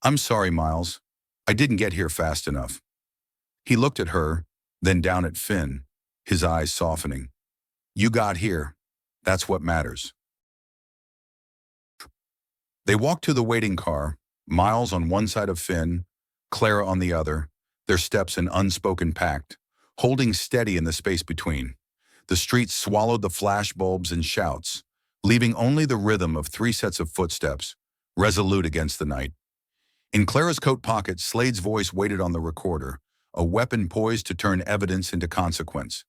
"I'm sorry, Miles. I didn't get here fast enough." He looked at her, then down at Finn, his eyes softening. "You got here. That's what matters." They walked to the waiting car, Miles on one side of Finn, Clara on the other, their steps an unspoken pact, holding steady in the space between. The streets swallowed the flashbulbs and shouts, leaving only the rhythm of 3 sets of footsteps, resolute against the night. In Clara's coat pocket, Slade's voice waited on the recorder, a weapon poised to turn evidence into consequence.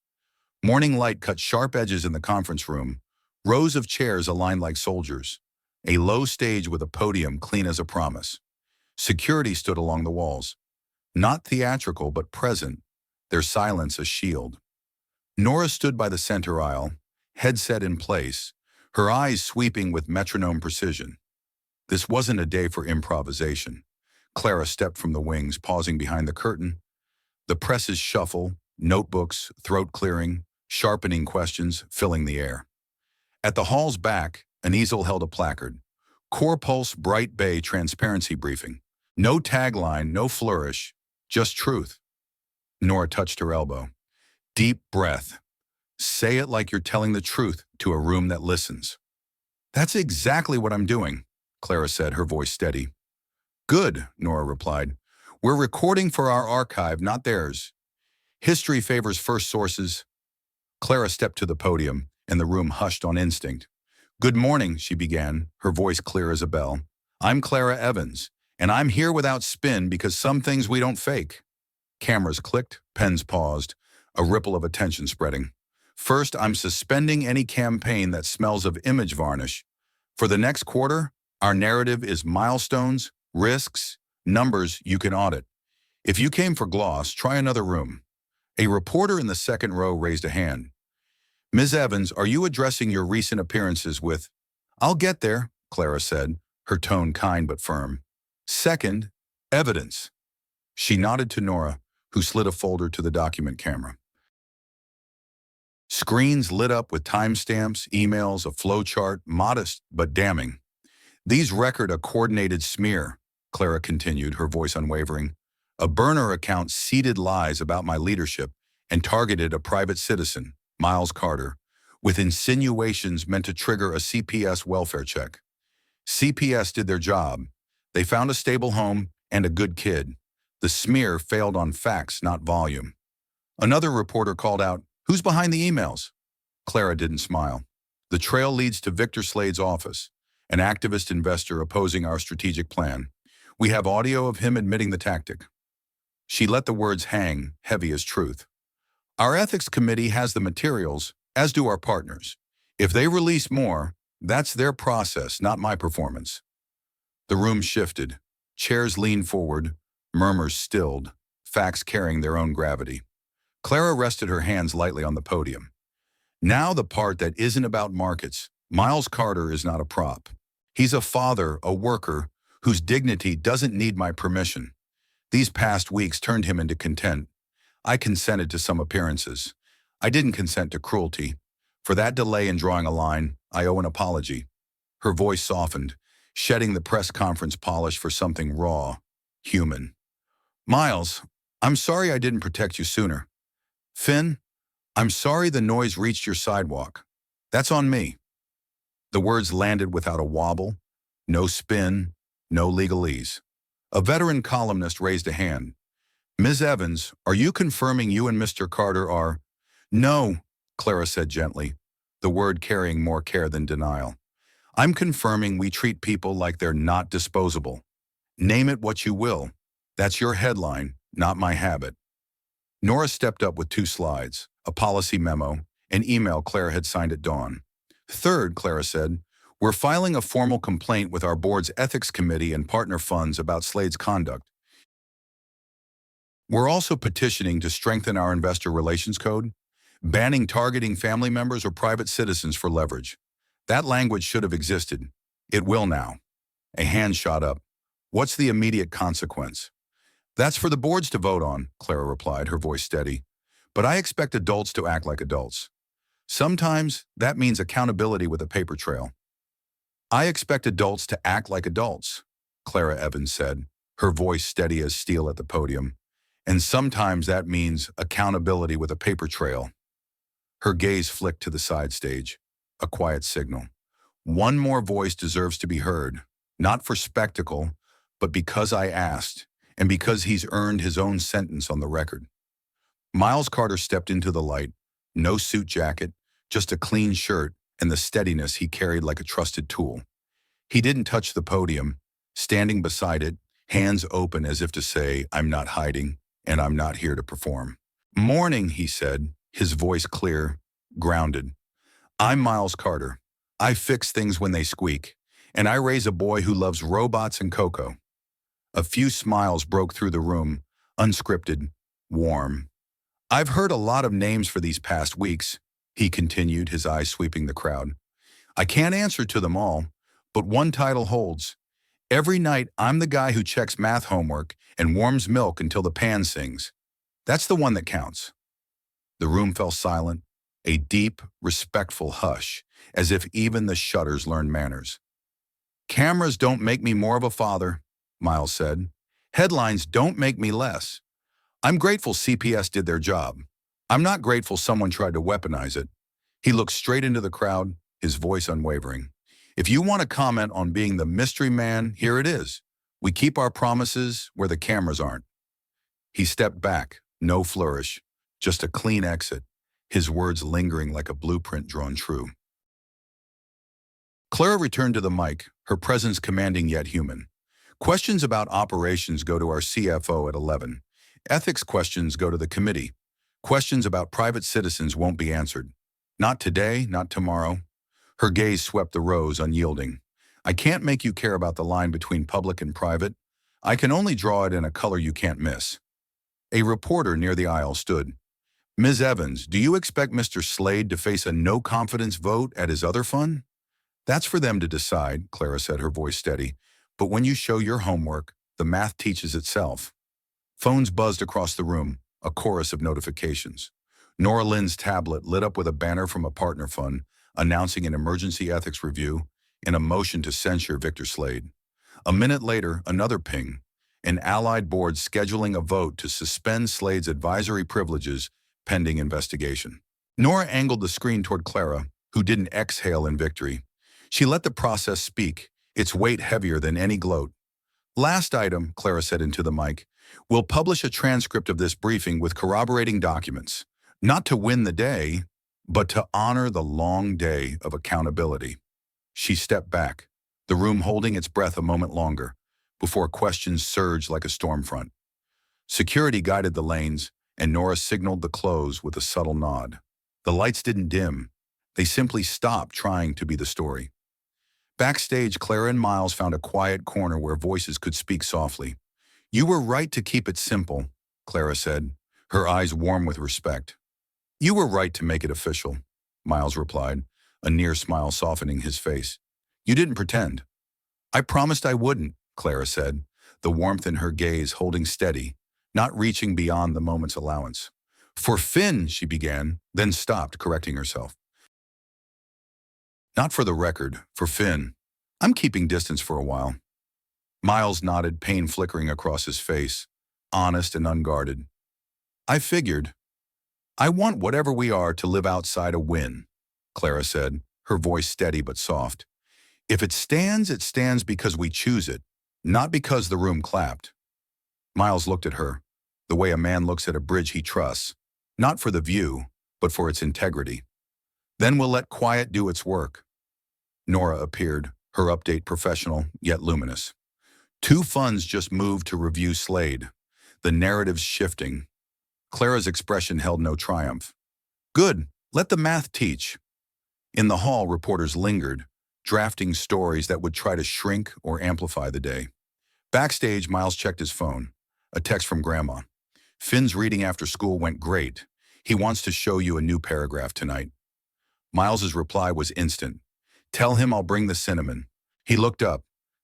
Morning light cut sharp edges in the conference room, rows of chairs aligned like soldiers, a low stage with a podium clean as a promise. Security stood along the walls, not theatrical but present, their silence a shield. Nora stood by the center aisle, headset in place, her eyes sweeping with metronome precision. This wasn't a day for improvisation. Clara stepped from the wings, pausing behind the curtain. The presses shuffle, notebooks, throat clearing, sharpening questions filling the air. At the hall's back, an easel held a placard. Core Pulse Bright Bay Transparency Briefing. No tagline, no flourish, just truth. Nora touched her elbow. Deep breath. Say it like you're telling the truth to a room that listens. "That's exactly what I'm doing," Clara said, her voice steady. "Good," Nora replied. "We're recording for our archive, not theirs. History favors first sources." Clara stepped to the podium, and the room hushed on instinct. "Good morning," she began, her voice clear as a bell. "I'm Clara Evans, and I'm here without spin because some things we don't fake." Cameras clicked, pens paused, a ripple of attention spreading. "First, I'm suspending any campaign that smells of image varnish. For the next quarter, our narrative is milestones, risks, numbers you can audit. If you came for gloss, try another room." A reporter in the second row raised a hand. "Ms. Evans, are you addressing your recent appearances with—" "I'll get there," Clara said, her tone kind but firm. "Second, evidence." She nodded to Nora, who slid a folder to the document camera. Screens lit up with timestamps, emails, a flowchart, modest but damning. "These record a coordinated smear," Clara continued, her voice unwavering. "A burner account seeded lies about my leadership and targeted a private citizen, Miles Carter, with insinuations meant to trigger a CPS welfare check. CPS did their job. They found a stable home and a good kid. The smear failed on facts, not volume." Another reporter called out, "Who's behind the emails?" Clara didn't smile. "The trail leads to Victor Slade's office, an activist investor opposing our strategic plan. We have audio of him admitting the tactic." She let the words hang, heavy as truth. "Our ethics committee has the materials, as do our partners. If they release more, that's their process, not my performance." The room shifted. Chairs leaned forward, murmurs stilled, facts carrying their own gravity. Clara rested her hands lightly on the podium. "Now the part that isn't about markets. Miles Carter is not a prop. He's a father, a worker, whose dignity doesn't need my permission. These past weeks turned him into content. I consented to some appearances. I didn't consent to cruelty. For that delay in drawing a line, I owe an apology." Her voice softened, shedding the press conference polish for something raw, human. "Miles, I'm sorry I didn't protect you sooner. Finn, I'm sorry the noise reached your sidewalk. That's on me." The words landed without a wobble, no spin, no legalese. A veteran columnist raised a hand. Ms. Evans, are you confirming you and Mr. Carter are? No, Clara said gently, the word carrying more care than denial. I'm confirming we treat people like they're not disposable. Name it what you will. That's your headline, not my habit. Nora stepped up with 2 slides, a policy memo, an email Claire had signed at dawn. Third, Clara said, we're filing a formal complaint with our board's ethics committee and partner funds about Slade's conduct. We're also petitioning to strengthen our investor relations code, banning targeting family members or private citizens for leverage. That language should have existed. It will now. A hand shot up. What's the immediate consequence? That's for the boards to vote on, Clara replied, her voice steady. But I expect adults to act like adults. Sometimes that means accountability with a paper trail. I expect adults to act like adults, Clara Evans said, her voice steady as steel at the podium. And sometimes that means accountability with a paper trail. Her gaze flicked to the side stage, a quiet signal. One more voice deserves to be heard, not for spectacle, but because I asked, and because he's earned his own sentence on the record. Miles Carter stepped into the light, no suit jacket, just a clean shirt and the steadiness he carried like a trusted tool. He didn't touch the podium, standing beside it, hands open as if to say, I'm not hiding, and I'm not here to perform. Morning, he said, his voice clear, grounded. I'm Miles Carter. I fix things when they squeak, and I raise a boy who loves robots and cocoa. A few smiles broke through the room, unscripted, warm. I've heard a lot of names for these past weeks, he continued, his eyes sweeping the crowd. I can't answer to them all, but one title holds. Every night, I'm the guy who checks math homework and warms milk until the pan sings. That's the one that counts. The room fell silent, a deep, respectful hush, as if even the shutters learned manners. Cameras don't make me more of a father, Miles said. Headlines don't make me less. I'm grateful CPS did their job. I'm not grateful someone tried to weaponize it. He looked straight into the crowd, his voice unwavering. If you want to comment on being the mystery man, here it is. We keep our promises where the cameras aren't. He stepped back, no flourish, just a clean exit, his words lingering like a blueprint drawn true. Clara returned to the mic, her presence commanding yet human. Questions about operations go to our CFO at 11. Ethics questions go to the committee. Questions about private citizens won't be answered. Not today, not tomorrow. Her gaze swept the rows, unyielding. I can't make you care about the line between public and private. I can only draw it in a color you can't miss. A reporter near the aisle stood. Ms. Evans, do you expect Mr. Slade to face a no-confidence vote at his other fund? That's for them to decide, Clara said, her voice steady. But when you show your homework, the math teaches itself. Phones buzzed across the room, a chorus of notifications. Nora Lynn's tablet lit up with a banner from a partner fund announcing an emergency ethics review and a motion to censure Victor Slade. A minute later, another ping, an allied board scheduling a vote to suspend Slade's advisory privileges pending investigation. Nora angled the screen toward Clara, who didn't exhale in victory. She let the process speak, its weight heavier than any gloat. Last item, Clara said into the mic, we'll publish a transcript of this briefing with corroborating documents, not to win the day, but to honor the long day of accountability. She stepped back, the room holding its breath a moment longer, before questions surged like a storm front. Security guided the lanes, and Nora signaled the close with a subtle nod. The lights didn't dim. They simply stopped trying to be the story. Backstage, Clara and Miles found a quiet corner where voices could speak softly. You were right to keep it simple, Clara said, her eyes warm with respect. You were right to make it official, Miles replied, a near smile softening his face. You didn't pretend. I promised I wouldn't, Clara said, the warmth in her gaze holding steady, not reaching beyond the moment's allowance. For Finn, she began, then stopped, correcting herself. Not for the record, for Finn. I'm keeping distance for a while. Miles nodded, pain flickering across his face, honest and unguarded. I figured. I want whatever we are to live outside a win, Clara said, her voice steady but soft. If it stands because we choose it, not because the room clapped. Miles looked at her, the way a man looks at a bridge he trusts, not for the view, but for its integrity. Then we'll let quiet do its work. Nora appeared, her update professional, yet luminous. Two funds just moved to review Slade. The narrative's shifting. Clara's expression held no triumph. Good, let the math teach. In the hall, reporters lingered, drafting stories that would try to shrink or amplify the day. Backstage, Miles checked his phone. A text from Grandma. Finn's reading after school went great. He wants to show you a new paragraph tonight. Miles's reply was instant. Tell him I'll bring the cinnamon. He looked up.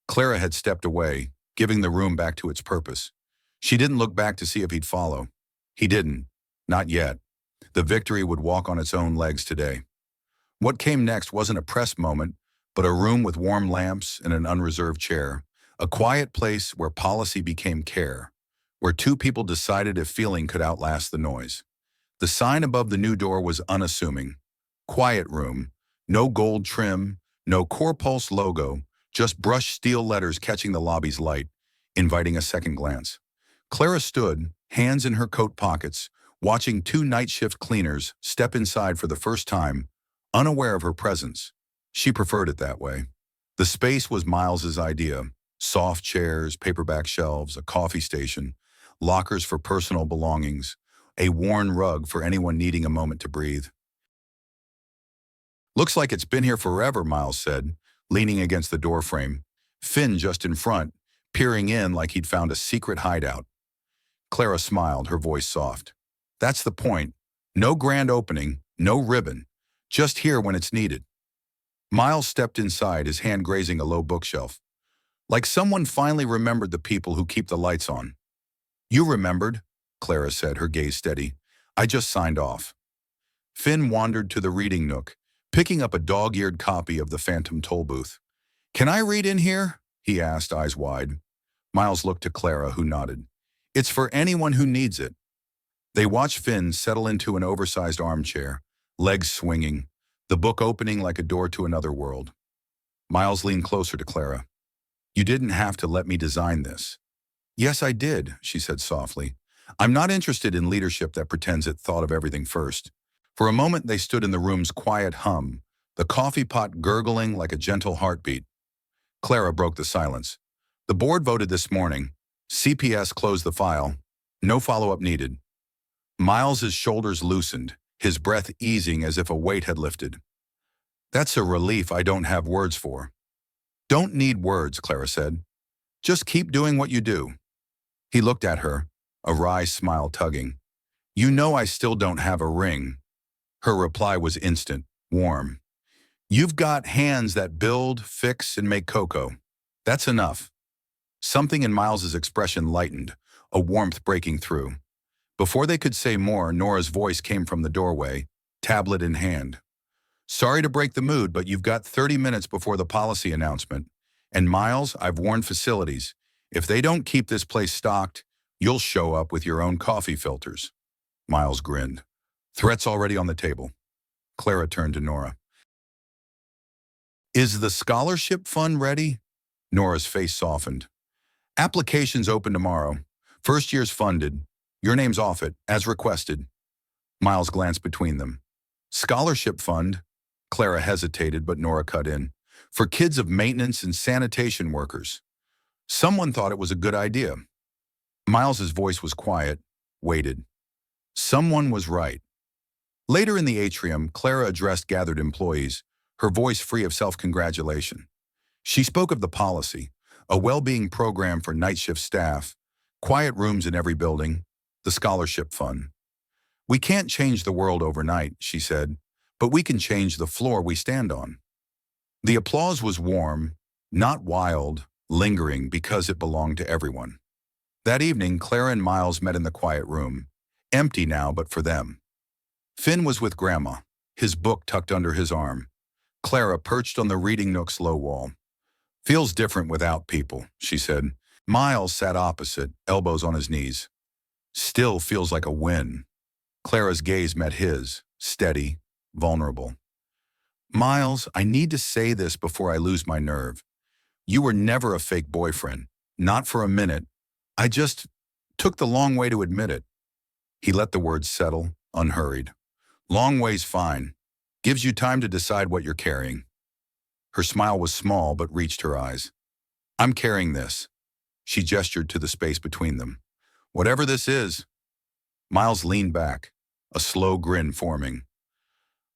Clara had stepped away, giving the room back to its purpose. She didn't look back to see if he'd follow. He didn't. Not yet. The victory would walk on its own legs today. What came next wasn't a press moment, but a room with warm lamps and an unreserved chair. A quiet place where policy became care, where two people decided if feeling could outlast the noise. The sign above the new door was unassuming. Quiet room, no gold trim, no Corpulse logo, just brushed steel letters catching the lobby's light, inviting a second glance. Clara stood, hands in her coat pockets, watching two night shift cleaners step inside for the first time, unaware of her presence. She preferred it that way. The space was Miles's idea. Soft chairs, paperback shelves, a coffee station, lockers for personal belongings, a worn rug for anyone needing a moment to breathe. Looks like it's been here forever, Miles said, leaning against the doorframe. Finn just in front, peering in like he'd found a secret hideout. Clara smiled, her voice soft. That's the point. No grand opening, no ribbon. Just here when it's needed. Miles stepped inside, his hand grazing a low bookshelf. Like someone finally remembered the people who keep the lights on. You remembered, Clara said, her gaze steady. I just signed off. Finn wandered to the reading nook, picking up a dog-eared copy of The Phantom Tollbooth. Can I read in here? He asked, eyes wide. Miles looked to Clara, who nodded. It's for anyone who needs it. They watched Finn settle into an oversized armchair, legs swinging, the book opening like a door to another world. Miles leaned closer to Clara. You didn't have to let me design this. Yes, I did, she said softly. I'm not interested in leadership that pretends it thought of everything first. For a moment, they stood in the room's quiet hum, the coffee pot gurgling like a gentle heartbeat. Clara broke the silence. The board voted this morning. CPS closed the file. No follow-up needed. Miles's shoulders loosened, his breath easing as if a weight had lifted. That's a relief I don't have words for. Don't need words, Clara said. Just keep doing what you do. He looked at her, a wry smile tugging. You know I still don't have a ring. Her reply was instant, warm. You've got hands that build, fix, and make cocoa. That's enough. Something in Miles's expression lightened, a warmth breaking through. Before they could say more, Nora's voice came from the doorway, tablet in hand. Sorry to break the mood, but you've got 30 minutes before the policy announcement. And Miles, I've warned facilities. If they don't keep this place stocked, you'll show up with your own coffee filters. Miles grinned. Threats already on the table. Clara turned to Nora. Is the scholarship fund ready? Nora's face softened. Applications open tomorrow. First year's funded. Your name's off it, as requested. Miles glanced between them. Scholarship fund? Clara hesitated, but Nora cut in. For kids of maintenance and sanitation workers. Someone thought it was a good idea. Miles's voice was quiet, waited. Someone was right. Later in the atrium, Clara addressed gathered employees, her voice free of self-congratulation. She spoke of the policy, a well-being program for night shift staff, quiet rooms in every building, the scholarship fund. We can't change the world overnight, she said, but we can change the floor we stand on. The applause was warm, not wild, lingering because it belonged to everyone. That evening, Clara and Miles met in the quiet room, empty now but for them. Finn was with Grandma, his book tucked under his arm. Clara perched on the reading nook's low wall. Feels different without people, she said. Miles sat opposite, elbows on his knees. Still feels like a win. Clara's gaze met his, steady, vulnerable. Miles, I need to say this before I lose my nerve. You were never a fake boyfriend. Not for a minute. I just took the long way to admit it. He let the words settle, unhurried. Long way's fine. Gives you time to decide what you're carrying. Her smile was small but reached her eyes. I'm carrying this. She gestured to the space between them. Whatever this is. Miles leaned back, a slow grin forming.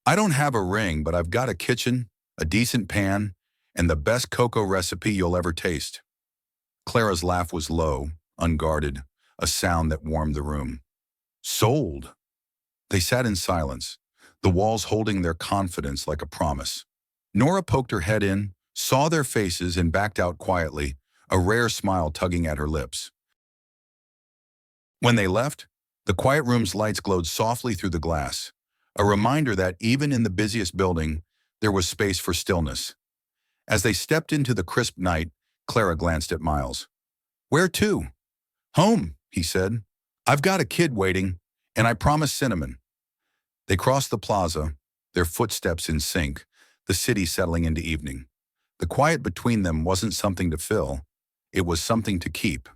I don't have a ring, but I've got a kitchen, a decent pan, and the best cocoa recipe you'll ever taste. Clara's laugh was low, unguarded, a sound that warmed the room. Sold. They sat in silence, the walls holding their confidence like a promise. Nora poked her head in, saw their faces, and backed out quietly, a rare smile tugging at her lips. When they left, the quiet room's lights glowed softly through the glass, a reminder that even in the busiest building, there was space for stillness. As they stepped into the crisp night, Clara glanced at Miles. Where to? Home, he said. I've got a kid waiting, and I promised Cinnamon. They crossed the plaza, their footsteps in sync, the city settling into evening. The quiet between them wasn't something to fill, it was something to keep.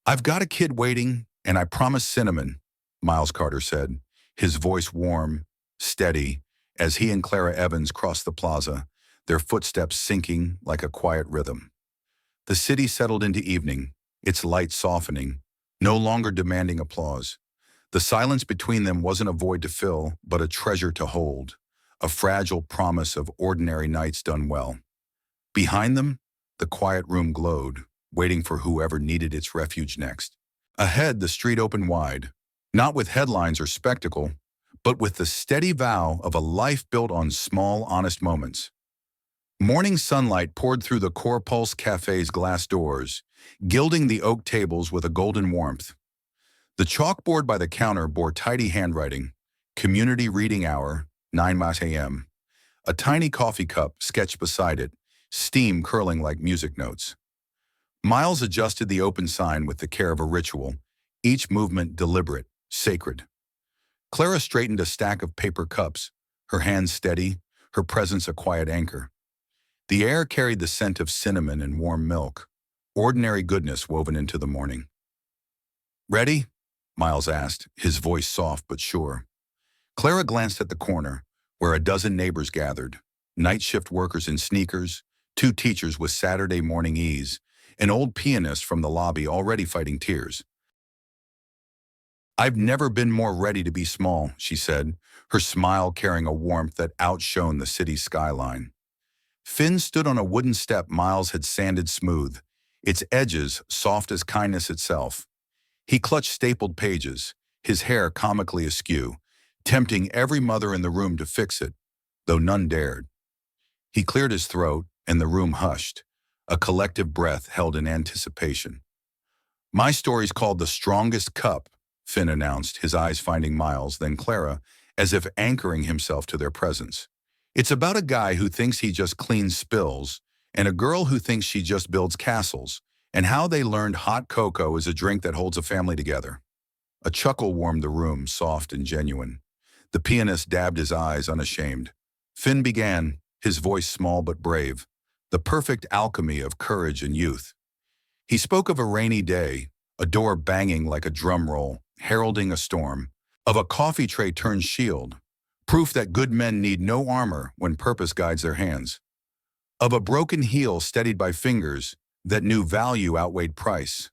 I've got a kid waiting, and I promised Cinnamon, Miles Carter said, his voice warm, steady, as he and Clara Evans crossed the plaza, their footsteps sinking like a quiet rhythm. The city settled into evening, its light softening, no longer demanding applause. The silence between them wasn't a void to fill, but a treasure to hold, a fragile promise of ordinary nights done well. Behind them, the quiet room glowed, waiting for whoever needed its refuge next. Ahead, the street opened wide, not with headlines or spectacle, but with the steady vow of a life built on small, honest moments. Morning sunlight poured through the Corpulse Café's glass doors, gilding the oak tables with a golden warmth. The chalkboard by the counter bore tidy handwriting, Community Reading Hour, 9 a.m. A tiny coffee cup sketched beside it, steam curling like music notes. Miles adjusted the open sign with the care of a ritual, each movement deliberate, sacred. Clara straightened a stack of paper cups, her hands steady, her presence a quiet anchor. The air carried the scent of cinnamon and warm milk, ordinary goodness woven into the morning. Ready? Miles asked, his voice soft but sure. Clara glanced at the corner, where a dozen neighbors gathered, night shift workers in sneakers, 2 teachers with Saturday morning ease, an old pianist from the lobby already fighting tears. I've never been more ready to be small, she said, her smile carrying a warmth that outshone the city's skyline. Finn stood on a wooden step Miles had sanded smooth, its edges soft as kindness itself. He clutched stapled pages, his hair comically askew, tempting every mother in the room to fix it, though none dared. He cleared his throat, and the room hushed, a collective breath held in anticipation. My story's called The Strongest Cup, Finn announced, his eyes finding Miles, then Clara, as if anchoring himself to their presence. It's about a guy who thinks he just cleans spills, and a girl who thinks she just builds castles, and how they learned hot cocoa is a drink that holds a family together. A chuckle warmed the room, soft and genuine. The pianist dabbed his eyes, unashamed. Finn began, his voice small but brave, the perfect alchemy of courage and youth. He spoke of a rainy day, a door banging like a drum roll, heralding a storm, of a coffee tray turned shield, proof that good men need no armor when purpose guides their hands, of a broken heel steadied by fingers that knew value outweighed price,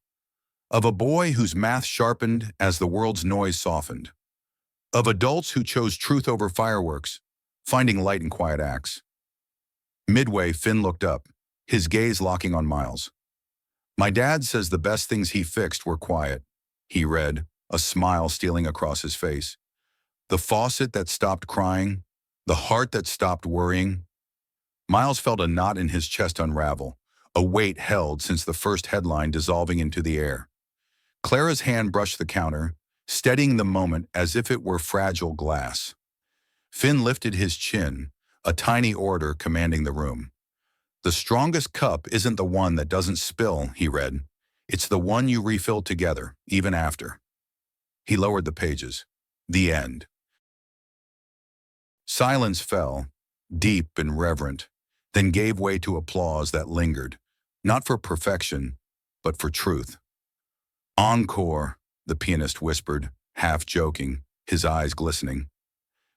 of a boy whose math sharpened as the world's noise softened, of adults who chose truth over fireworks, finding light in quiet acts. Midway, Finn looked up, his gaze locking on Miles. My dad says the best things he fixed were quiet, he read, a smile stealing across his face. The faucet that stopped crying, the heart that stopped worrying. Miles felt a knot in his chest unravel, a weight held since the first headline dissolving into the air. Clara's hand brushed the counter, steadying the moment as if it were fragile glass. Finn lifted his chin, a tiny order commanding the room. The strongest cup isn't the one that doesn't spill, he read. It's the one you refill together, even after. He lowered the pages. The end. Silence fell, deep and reverent, then gave way to applause that lingered, not for perfection, but for truth. Encore, the pianist whispered, half joking, his eyes glistening.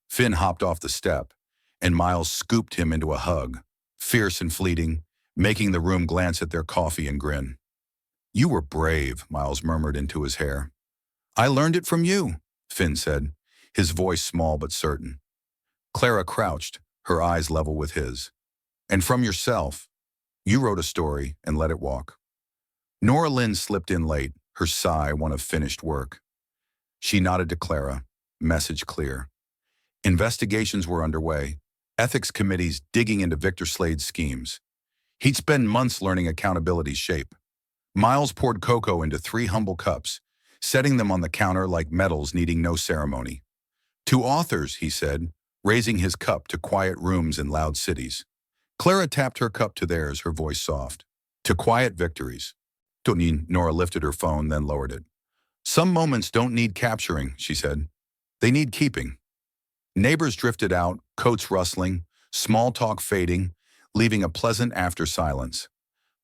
Finn hopped off the step, and Miles scooped him into a hug, fierce and fleeting, making the room glance at their coffee and grin. You were brave, Miles murmured into his hair. I learned it from you, Finn said, his voice small but certain. Clara crouched, her eyes level with his. And from yourself. You wrote a story and let it walk. Nora Lynn slipped in late, her sigh one of finished work. She nodded to Clara, message clear. Investigations were underway, ethics committees digging into Victor Slade's schemes. He'd spend months learning accountability's shape. Miles poured cocoa into 3 humble cups, setting them on the counter like medals needing no ceremony. To authors, he said, raising his cup to quiet rooms in loud cities. Clara tapped her cup to theirs, her voice soft. To quiet victories. Nora lifted her phone, then lowered it. Some moments don't need capturing, she said. They need keeping. Neighbors drifted out, coats rustling, small talk fading, leaving a pleasant after silence.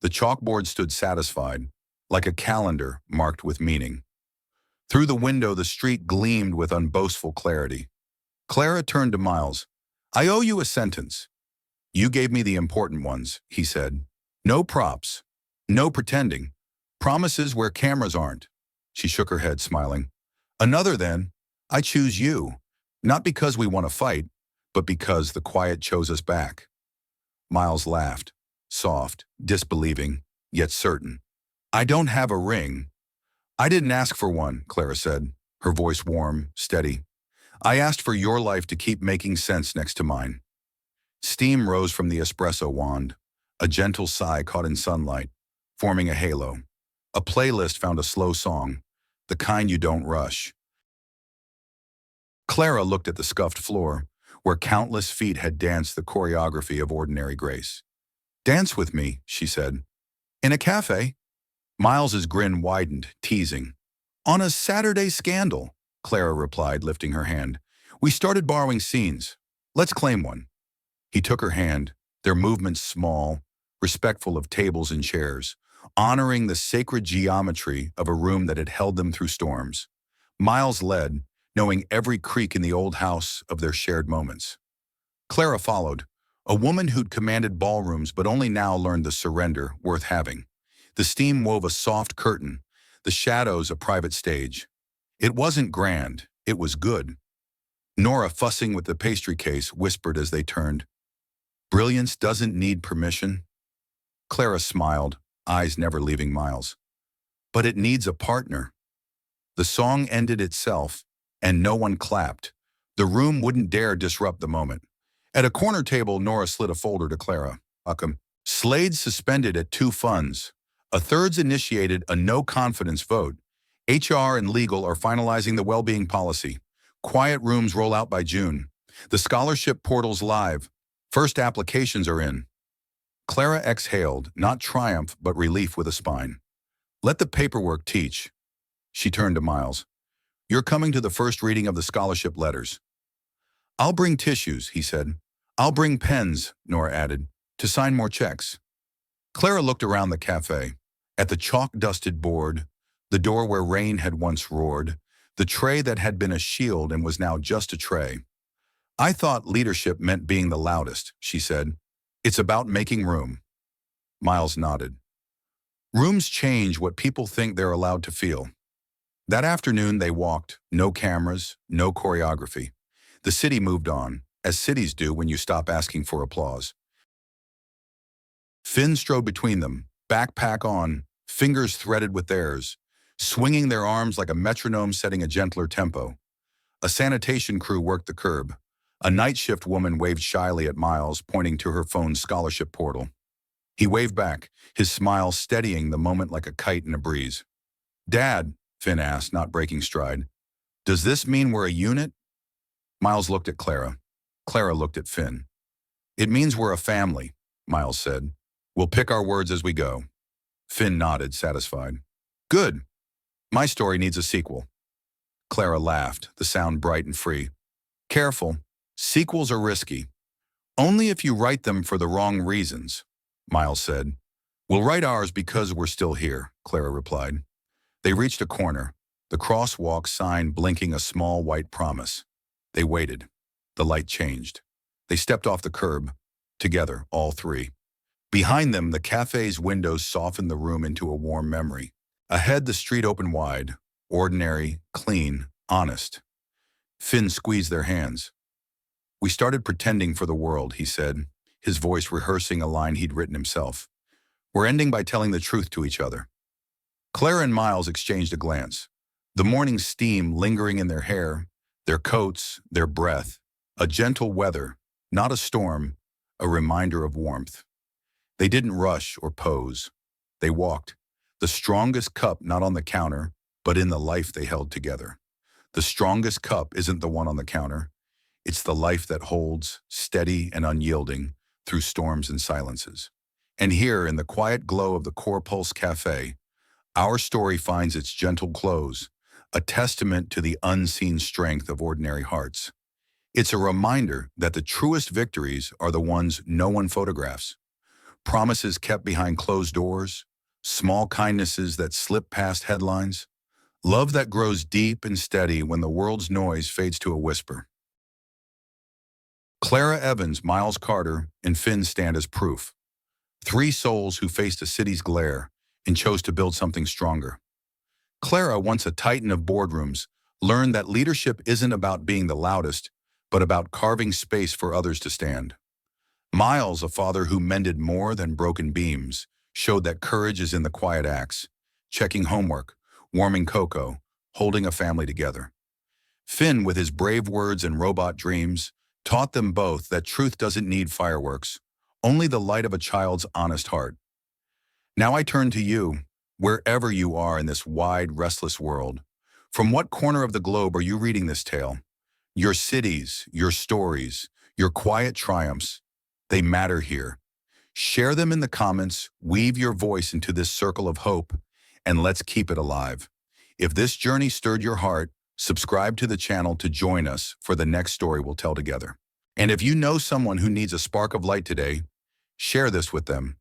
The chalkboard stood satisfied, like a calendar marked with meaning. Through the window, the street gleamed with unboastful clarity. Clara turned to Miles. I owe you a sentence. You gave me the important ones, he said. No props. No pretending. Promises where cameras aren't. She shook her head, smiling. Another then. I choose you. Not because we want to fight, but because the quiet chose us back. Miles laughed, soft, disbelieving, yet certain. I don't have a ring. I didn't ask for one, Clara said, her voice warm, steady. I asked for your life to keep making sense next to mine. Steam rose from the espresso wand. A gentle sigh caught in sunlight, forming a halo. A playlist found a slow song, the kind you don't rush. Clara looked at the scuffed floor, where countless feet had danced the choreography of ordinary grace. Dance with me, she said. In a cafe? Miles's grin widened, teasing. On a Saturday scandal, Clara replied, lifting her hand. We started borrowing scenes. Let's claim one. He took her hand, their movements small, respectful of tables and chairs, honoring the sacred geometry of a room that had held them through storms. Miles led, knowing every creak in the old house of their shared moments. Clara followed, a woman who'd commanded ballrooms but only now learned the surrender worth having. The steam wove a soft curtain, the shadows a private stage. It wasn't grand, it was good. Nora, fussing with the pastry case, whispered as they turned, Brilliance doesn't need permission. Clara smiled, eyes never leaving Miles. But it needs a partner. The song ended itself, and no one clapped. The room wouldn't dare disrupt the moment. At a corner table, Nora slid a folder to Clara. Slade suspended at 2 funds. A thirds initiated a no-confidence vote. HR and legal are finalizing the well-being policy. Quiet rooms roll out by June. The scholarship portal's live. First applications are in. Clara exhaled, not triumph, but relief with a spine. Let the paperwork teach. She turned to Miles. You're coming to the first reading of the scholarship letters. I'll bring tissues, he said. I'll bring pens, Nora added, to sign more checks. Clara looked around the cafe, at the chalk-dusted board, the door where rain had once roared, the tray that had been a shield and was now just a tray. I thought leadership meant being the loudest, she said. It's about making room. Miles nodded. Rooms change what people think they're allowed to feel. That afternoon they walked, no cameras, no choreography. The city moved on, as cities do when you stop asking for applause. Finn strode between them, backpack on, fingers threaded with theirs, swinging their arms like a metronome setting a gentler tempo. A sanitation crew worked the curb. A night shift woman waved shyly at Miles, pointing to her phone's scholarship portal. He waved back, his smile steadying the moment like a kite in a breeze. Dad, Finn asked, not breaking stride, does this mean we're a unit? Miles looked at Clara. Clara looked at Finn. It means we're a family, Miles said. We'll pick our words as we go. Finn nodded, satisfied. Good. My story needs a sequel. Clara laughed, the sound bright and free. Careful. Sequels are risky. Only if you write them for the wrong reasons, Miles said. We'll write ours because we're still here, Clara replied. They reached a corner, the crosswalk sign blinking a small white promise. They waited. The light changed. They stepped off the curb, together, all three. Behind them, the cafe's windows softened the room into a warm memory. Ahead, the street opened wide, ordinary, clean, honest. Finn squeezed their hands. We started pretending for the world, he said, his voice rehearsing a line he'd written himself. We're ending by telling the truth to each other. Clara and Miles exchanged a glance. The morning steam lingering in their hair, their coats, their breath. A gentle weather, not a storm, a reminder of warmth. They didn't rush or pose. They walked, the strongest cup not on the counter, but in the life they held together. The strongest cup isn't the one on the counter. It's the life that holds, steady and unyielding, through storms and silences. And here, in the quiet glow of the Core Pulse Cafe, our story finds its gentle close, a testament to the unseen strength of ordinary hearts. It's a reminder that the truest victories are the ones no one photographs. Promises kept behind closed doors, small kindnesses that slip past headlines, love that grows deep and steady when the world's noise fades to a whisper. Clara Evans, Miles Carter, and Finn stand as proof. Three souls who faced a city's glare and chose to build something stronger. Clara, once a titan of boardrooms, learned that leadership isn't about being the loudest, but about carving space for others to stand. Miles, a father who mended more than broken beams, showed that courage is in the quiet acts, checking homework, warming cocoa, holding a family together. Finn, with his brave words and robot dreams, taught them both that truth doesn't need fireworks, only the light of a child's honest heart. Now I turn to you, wherever you are in this wide, restless world. From what corner of the globe are you reading this tale? Your cities, your stories, your quiet triumphs, they matter here. Share them in the comments, weave your voice into this circle of hope, and let's keep it alive. If this journey stirred your heart, subscribe to the channel to join us for the next story we'll tell together. And if you know someone who needs a spark of light today, share this with them.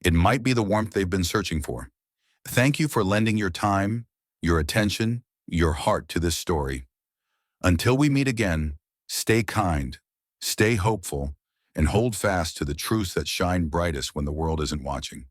It might be the warmth they've been searching for. Thank you for lending your time, your attention, your heart to this story. Until we meet again, stay kind, stay hopeful, and hold fast to the truths that shine brightest when the world isn't watching.